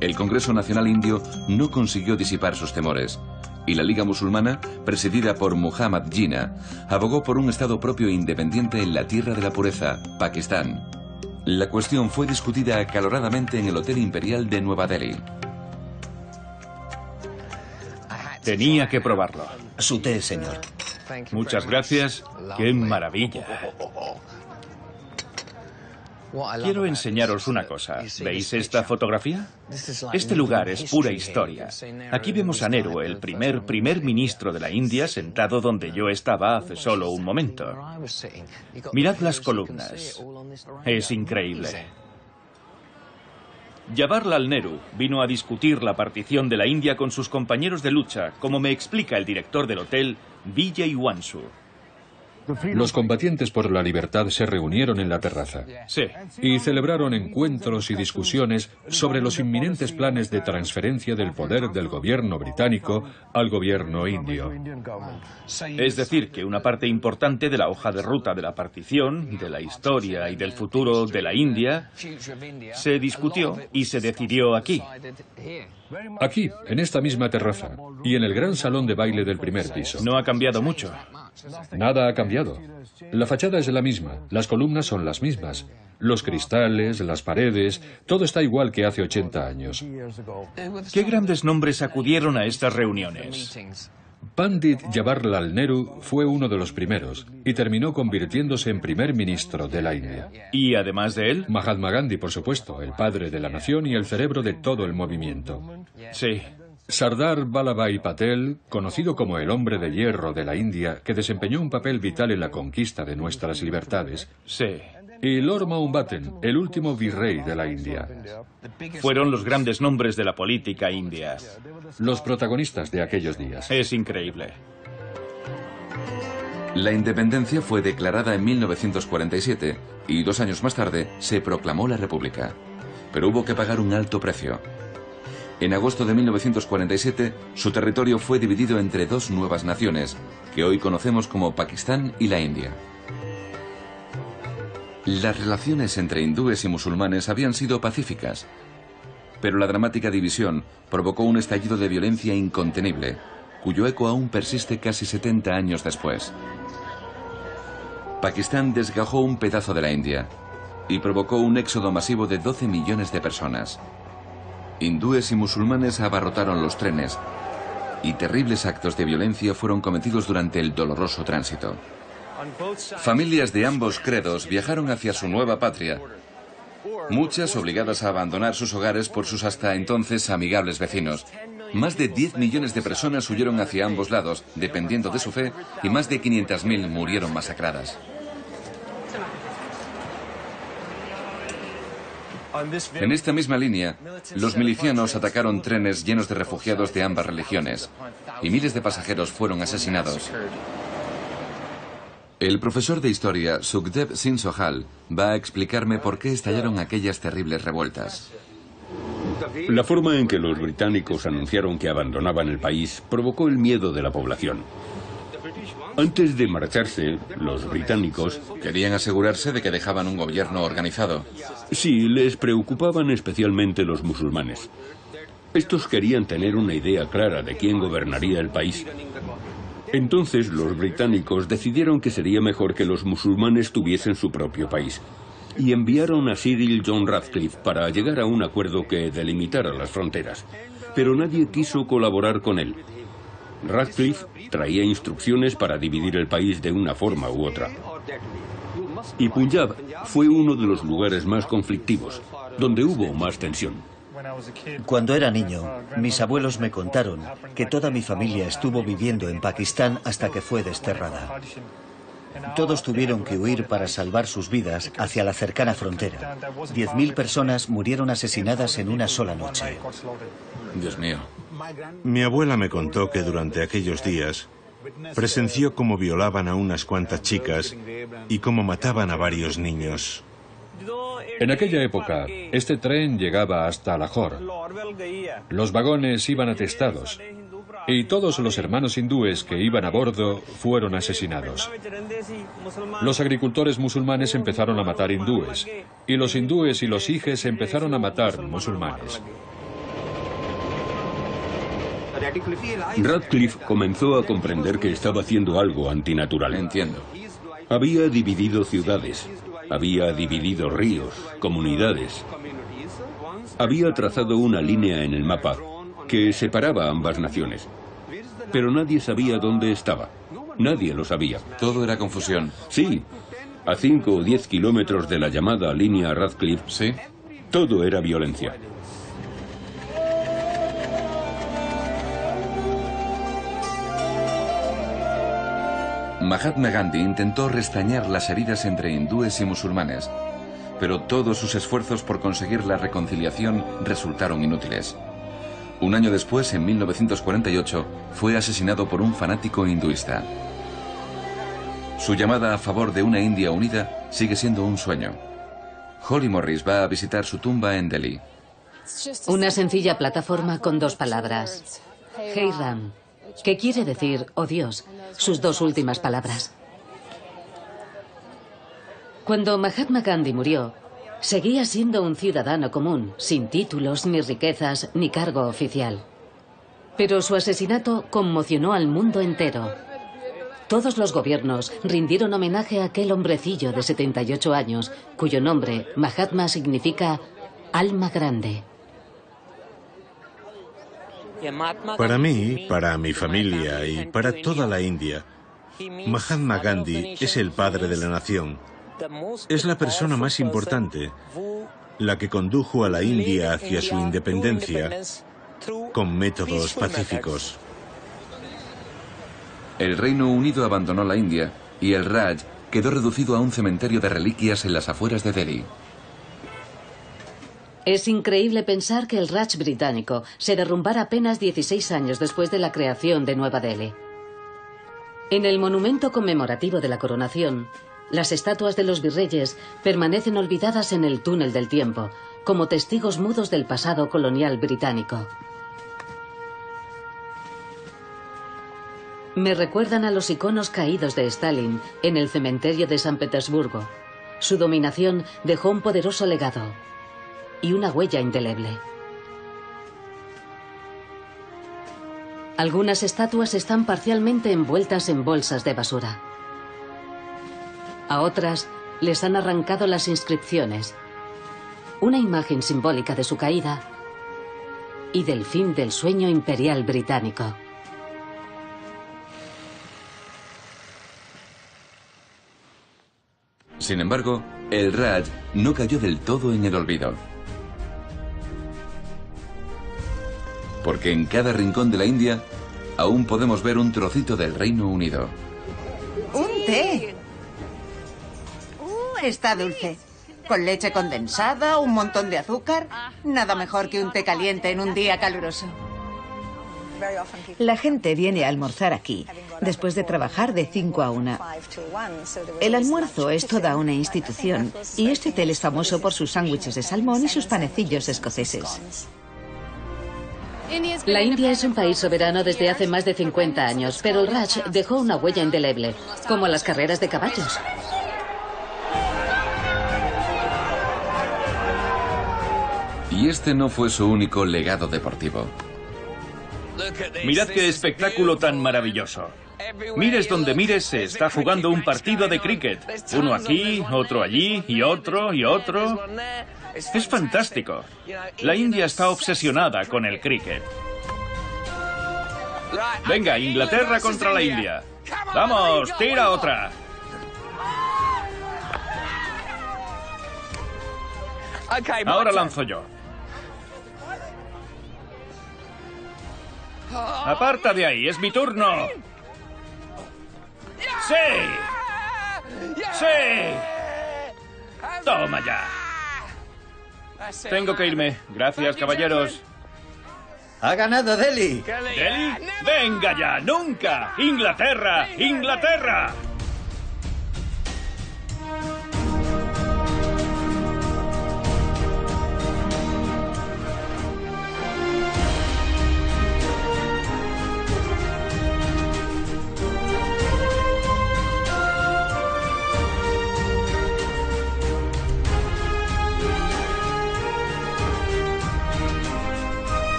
B: El Congreso Nacional Indio no consiguió disipar sus temores, y la Liga Musulmana, presidida por Muhammad Jinnah, abogó por un Estado propio e independiente en la Tierra de la Pureza, Pakistán. La cuestión fue discutida acaloradamente en el Hotel Imperial de Nueva Delhi.
E: Tenía que probarlo.
F: Su té, señor.
E: Muchas gracias. ¡Qué maravilla! Quiero enseñaros una cosa. ¿Veis esta fotografía? Este lugar es pura historia. Aquí vemos a Nehru, el primer ministro de la India, sentado donde yo estaba hace solo un momento. Mirad las columnas. Es increíble. Jawaharlal Nehru vino a discutir la partición de la India con sus compañeros de lucha, como me explica el director del hotel, Vijay Wansu.
D: Los combatientes por la libertad se reunieron en la terraza.
E: Sí.
D: Y celebraron encuentros y discusiones sobre los inminentes planes de transferencia del poder del gobierno británico al gobierno indio.
E: Es decir, que una parte importante de la hoja de ruta de la partición, de la historia y del futuro de la India, se discutió y se decidió aquí.
D: Aquí, en esta misma terraza, y en el gran salón de baile del primer piso.
E: No ha cambiado mucho.
D: Nada ha cambiado. La fachada es la misma, las columnas son las mismas, los cristales, las paredes, todo está igual que hace 80 años.
E: ¿Qué grandes nombres acudieron a estas reuniones?
D: Pandit Jawaharlal Nehru fue uno de los primeros y terminó convirtiéndose en primer ministro de la India.
E: ¿Y además de él?
D: Mahatma Gandhi, por supuesto, el padre de la nación y el cerebro de todo el movimiento.
E: Sí.
D: Sardar Vallabhbhai Patel, conocido como el hombre de hierro de la India, que desempeñó un papel vital en la conquista de nuestras libertades.
E: Sí.
D: Y Lord Mountbatten, el último virrey de la India.
E: Fueron los grandes nombres de la política india.
D: Los protagonistas de aquellos días.
E: Es increíble.
B: La independencia fue declarada en 1947 y 2 años más tarde se proclamó la República. Pero hubo que pagar un alto precio. En agosto de 1947, su territorio fue dividido entre 2 nuevas naciones, que hoy conocemos como Pakistán y la India. Las relaciones entre hindúes y musulmanes habían sido pacíficas, pero la dramática división provocó un estallido de violencia incontenible, cuyo eco aún persiste casi 70 años después. Pakistán desgajó un pedazo de la India y provocó un éxodo masivo de 12 millones de personas. Hindúes y musulmanes abarrotaron los trenes y terribles actos de violencia fueron cometidos durante el doloroso tránsito. Familias de ambos credos viajaron hacia su nueva patria, muchas obligadas a abandonar sus hogares por sus hasta entonces amigables vecinos. Más de 10 millones de personas huyeron hacia ambos lados, dependiendo de su fe, y más de 500.000 murieron masacradas. En esta misma línea, los milicianos atacaron trenes llenos de refugiados de ambas religiones, y miles de pasajeros fueron asesinados. El profesor de historia, Sukhdev Singh Sohal, va a explicarme por qué estallaron aquellas terribles revueltas.
C: La forma en que los británicos anunciaron que abandonaban el país provocó el miedo de la población. Antes de marcharse, los británicos
B: querían asegurarse de que dejaban un gobierno organizado.
C: Sí, les preocupaban especialmente los musulmanes. Estos querían tener una idea clara de quién gobernaría el país. Entonces los británicos decidieron que sería mejor que los musulmanes tuviesen su propio país. Y enviaron a Cyril John Ratcliffe para llegar a un acuerdo que delimitara las fronteras. Pero nadie quiso colaborar con él. Ratcliffe traía instrucciones para dividir el país de una forma u otra. Y Punjab fue uno de los lugares más conflictivos, donde hubo más tensión.
F: Cuando era niño, mis abuelos me contaron que toda mi familia estuvo viviendo en Pakistán hasta que fue desterrada. Todos tuvieron que huir para salvar sus vidas hacia la cercana frontera. 10.000 personas murieron asesinadas en una sola noche.
B: Dios mío.
A: Mi abuela me contó que durante aquellos días presenció cómo violaban a unas cuantas chicas y cómo mataban a varios niños.
D: En aquella época, este tren llegaba hasta Lahore. Los vagones iban atestados y todos los hermanos hindúes que iban a bordo fueron asesinados. Los agricultores musulmanes empezaron a matar hindúes y los hindúes y los sijes empezaron a matar musulmanes.
C: Ratcliffe comenzó a comprender que estaba haciendo algo antinatural.
B: Entiendo.
C: Había dividido ciudades, había dividido ríos, comunidades. Había trazado una línea en el mapa que separaba ambas naciones. Pero nadie sabía dónde estaba. Nadie lo sabía.
B: Todo era confusión.
C: Sí. A 5 o 10 kilómetros de la llamada línea Ratcliffe,
B: sí,
C: todo era violencia.
B: Mahatma Gandhi intentó restañar las heridas entre hindúes y musulmanes, pero todos sus esfuerzos por conseguir la reconciliación resultaron inútiles. Un año después, en 1948, fue asesinado por un fanático hinduista. Su llamada a favor de una India unida sigue siendo un sueño. Holly Morris va a visitar su tumba en Delhi.
G: Una sencilla plataforma con dos palabras. Hey Ram, que quiere decir, oh Dios, sus dos últimas palabras. Cuando Mahatma Gandhi murió, seguía siendo un ciudadano común, sin títulos, ni riquezas, ni cargo oficial. Pero su asesinato conmocionó al mundo entero. Todos los gobiernos rindieron homenaje a aquel hombrecillo de 78 años, cuyo nombre, Mahatma, significa alma grande.
A: Para mí, para mi familia y para toda la India, Mahatma Gandhi es el padre de la nación. Es la persona más importante, la que condujo a la India hacia su independencia con métodos pacíficos.
B: El Reino Unido abandonó la India y el Raj quedó reducido a un cementerio de reliquias en las afueras de Delhi.
G: Es increíble pensar que el Raj británico se derrumbara apenas 16 años después de la creación de Nueva Delhi. En el monumento conmemorativo de la coronación, las estatuas de los virreyes permanecen olvidadas en el túnel del tiempo, como testigos mudos del pasado colonial británico. Me recuerdan a los iconos caídos de Stalin en el cementerio de San Petersburgo. Su dominación dejó un poderoso legado y una huella indeleble. Algunas estatuas están parcialmente envueltas en bolsas de basura. A otras les han arrancado las inscripciones, una imagen simbólica de su caída y del fin del sueño imperial británico.
B: Sin embargo, el Raj no cayó del todo en el olvido. Porque en cada rincón de la India aún podemos ver un trocito del Reino Unido.
J: ¡Un té! Está dulce. Con leche condensada, un montón de azúcar. Nada mejor que un té caliente en un día caluroso.
I: La gente viene a almorzar aquí, después de trabajar de 5 a 1. El almuerzo es toda una institución, y este hotel es famoso por sus sándwiches de salmón y sus panecillos escoceses.
G: La India es un país soberano desde hace más de 50 años, pero el Raj dejó una huella indeleble, como las carreras de caballos.
B: Y este no fue su único legado deportivo.
E: Mirad qué espectáculo tan maravilloso. Mires donde mires, se está jugando un partido de cricket. Uno aquí, otro allí, y otro, y otro. Es fantástico. La India está obsesionada con el cricket. Venga, Inglaterra contra la India. ¡Vamos, tira otra! Ahora lanzo yo. ¡Aparta de ahí! ¡Es mi turno! ¡Sí! ¡Sí! ¡Toma ya! Tengo que irme. Gracias, caballeros.
F: ¡Ha ganado Delhi!
E: ¿Delhi? ¡Venga ya! ¡Nunca! ¡Inglaterra! ¡Inglaterra!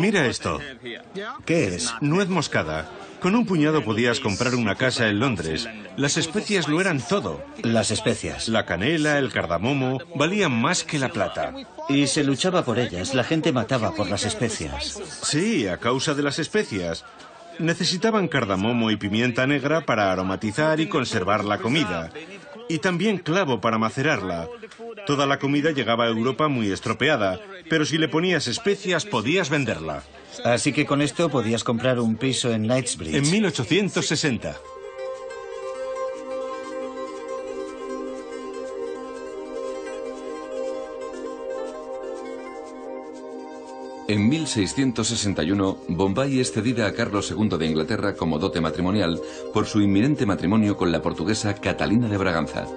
A: Mira esto.
F: ¿Qué es?
A: Nuez moscada. Con un puñado podías comprar una casa en Londres. Las especias lo eran todo.
F: Las especias.
A: La canela, el cardamomo, valían más que la plata.
F: Y se luchaba por ellas. La gente mataba por las especias.
A: Sí, a causa de las especias. Necesitaban cardamomo y pimienta negra para aromatizar y conservar la comida. Y también clavo para macerarla. Toda la comida llegaba a Europa muy estropeada, pero si le ponías especias podías venderla.
F: Así que con esto podías comprar un piso en Knightsbridge.
A: En 1860.
B: En 1661, Bombay es cedida a Carlos II de Inglaterra como dote matrimonial por su inminente matrimonio con la portuguesa Catalina de Braganza.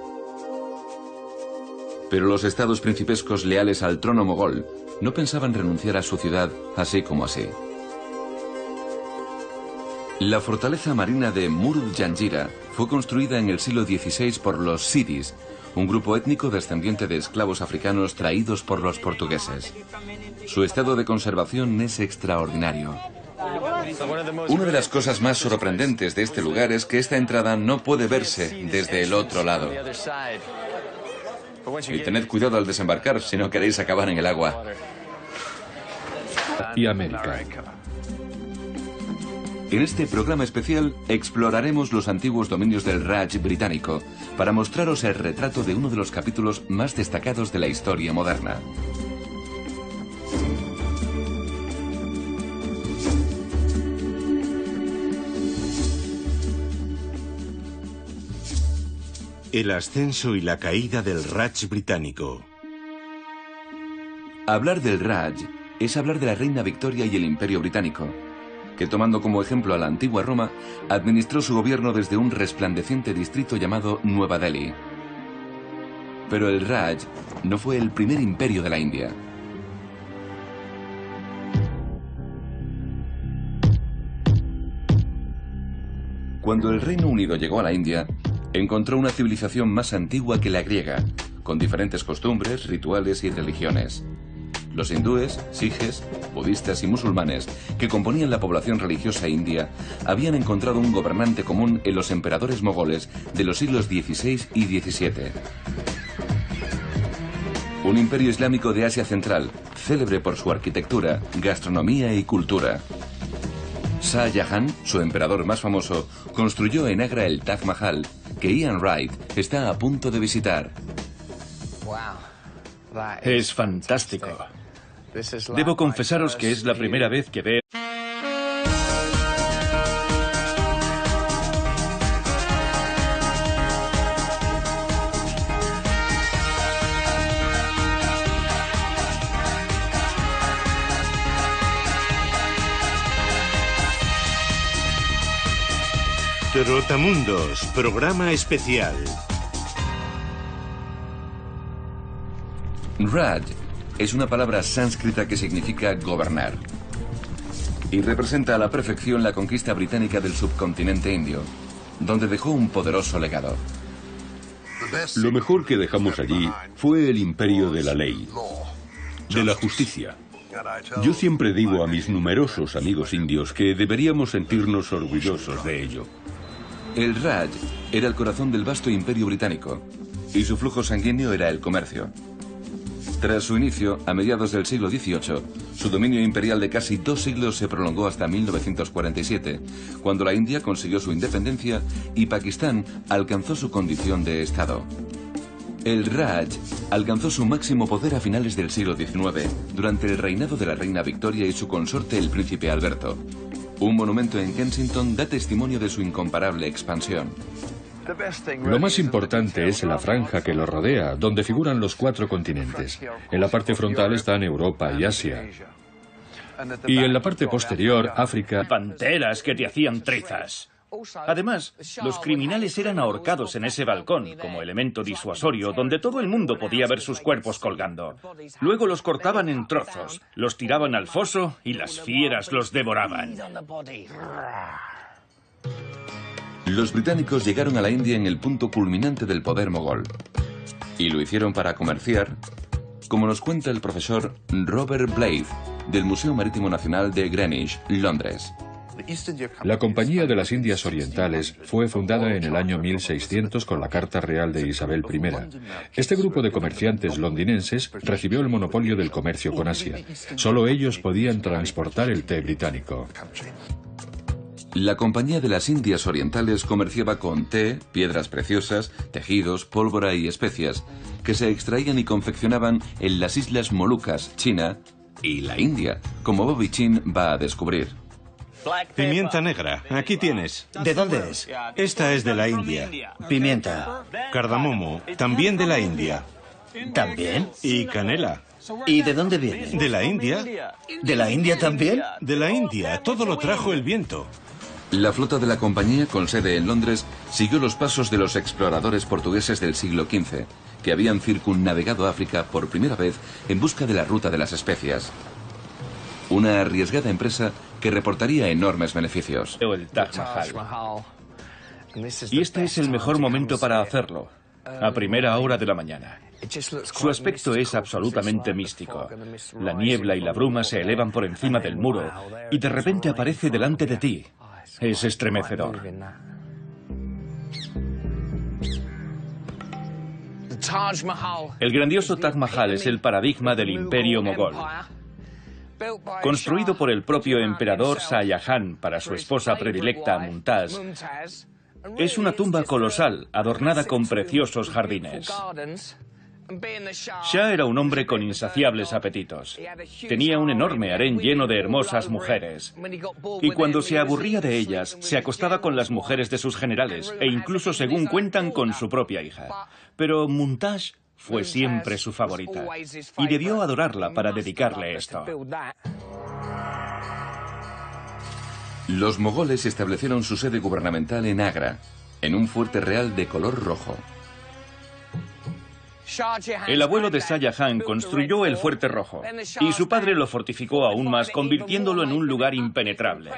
B: Pero los estados principescos leales al trono mogol no pensaban renunciar a su ciudad así como así. La fortaleza marina de Murud Janjira fue construida en el siglo XVI por los Sidis, un grupo étnico descendiente de esclavos africanos traídos por los portugueses. Su estado de conservación es extraordinario. Una de las cosas más sorprendentes de este lugar es que esta entrada no puede verse desde el otro lado. Y tened cuidado al desembarcar si no queréis acabar en el agua.
D: Y América.
B: En este programa especial exploraremos los antiguos dominios del Raj británico para mostraros el retrato de uno de los capítulos más destacados de la historia moderna.
A: El ascenso y la caída del Raj británico.
B: Hablar del Raj es hablar de la reina Victoria y el Imperio británico, que tomando como ejemplo a la antigua Roma, administró su gobierno desde un resplandeciente distrito llamado Nueva Delhi. Pero el Raj no fue el primer imperio de la India. Cuando el Reino Unido llegó a la India, encontró una civilización más antigua que la griega, con diferentes costumbres, rituales y religiones. Los hindúes, sijes, budistas y musulmanes, que componían la población religiosa india, habían encontrado un gobernante común en los emperadores mogoles de los siglos XVI y XVII. Un imperio islámico de Asia Central, célebre por su arquitectura, gastronomía y cultura. Shah Jahan, su emperador más famoso, construyó en Agra el Taj Mahal, que Ian Wright está a punto de visitar.
E: Es fantástico. Debo confesaros que es la primera vez que veo...
A: Trotamundos, programa especial.
B: Raj es una palabra sánscrita que significa gobernar y representa a la perfección la conquista británica del subcontinente indio, donde dejó un poderoso legado.
C: Lo mejor que dejamos allí fue el imperio de la ley, de la justicia. Yo siempre digo a mis numerosos amigos indios que deberíamos sentirnos orgullosos de ello.
B: El Raj era el corazón del vasto imperio británico y su flujo sanguíneo era el comercio. Tras su inicio, a mediados del siglo XVIII, su dominio imperial de casi 2 siglos se prolongó hasta 1947, cuando la India consiguió su independencia y Pakistán alcanzó su condición de Estado. El Raj alcanzó su máximo poder a finales del siglo XIX, durante el reinado de la reina Victoria y su consorte el príncipe Alberto. Un monumento en Kensington da testimonio de su incomparable expansión.
D: Lo más importante es la franja que lo rodea, donde figuran los 4 continentes. En la parte frontal están Europa y Asia. Y en la parte posterior, África.
E: Panteras que te hacían trizas. Además, los criminales eran ahorcados en ese balcón, como elemento disuasorio, donde todo el mundo podía ver sus cuerpos colgando. Luego los cortaban en trozos, los tiraban al foso y las fieras los devoraban.
B: Los británicos llegaron a la India en el punto culminante del poder mogol. Y lo hicieron para comerciar, como nos cuenta el profesor Robert Blythe, del Museo Marítimo Nacional de Greenwich, Londres.
D: La Compañía de las Indias Orientales fue fundada en el año 1600 con la Carta Real de Isabel I. Este grupo de comerciantes londinenses recibió el monopolio del comercio con Asia. Solo ellos podían transportar el té británico.
B: La Compañía de las Indias Orientales comerciaba con té, piedras preciosas, tejidos, pólvora y especias, que se extraían y confeccionaban en las Islas Molucas, China y la India, como Bobby Chin va a descubrir.
A: Pimienta negra, aquí tienes.
F: ¿De dónde es?
A: Esta es de la India.
F: Pimienta.
A: Cardamomo, también de la India.
F: ¿También?
A: Y canela.
F: ¿Y de dónde viene?
A: De la India.
F: ¿De la India también?
A: De la India. Todo lo trajo el viento.
B: La flota de la compañía, con sede en Londres, siguió los pasos de los exploradores portugueses del siglo XV, que habían circunnavegado África por primera vez en busca de la ruta de las especias. Una arriesgada empresa que reportaría enormes beneficios.
E: El Taj Mahal. Y este es el mejor momento para hacerlo, a primera hora de la mañana. Su aspecto es absolutamente místico. La niebla y la bruma se elevan por encima del muro y de repente aparece delante de ti. Es estremecedor. El grandioso Taj Mahal es el paradigma del imperio mogol. Construido por el propio emperador Shah Jahan para su esposa predilecta Mumtaz, es una tumba colosal adornada con preciosos jardines. Shah era un hombre con insaciables apetitos. Tenía un enorme harén lleno de hermosas mujeres. Y cuando se aburría de ellas, se acostaba con las mujeres de sus generales, e incluso, según cuentan, con su propia hija. Pero Mumtaz fue siempre su favorita, y debió adorarla para dedicarle esto.
B: Los mogoles establecieron su sede gubernamental en Agra, en un fuerte real de color rojo.
E: El abuelo de Shah Jahan construyó el Fuerte Rojo, y su padre lo fortificó aún más, convirtiéndolo en un lugar impenetrable.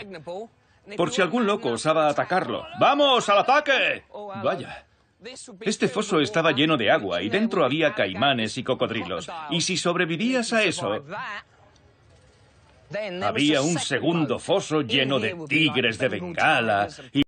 E: Por si algún loco osaba atacarlo. ¡Vamos, al ataque! Vaya. Este foso estaba lleno de agua y dentro había caimanes y cocodrilos. Y si sobrevivías a eso, había un segundo foso lleno de tigres de Bengala y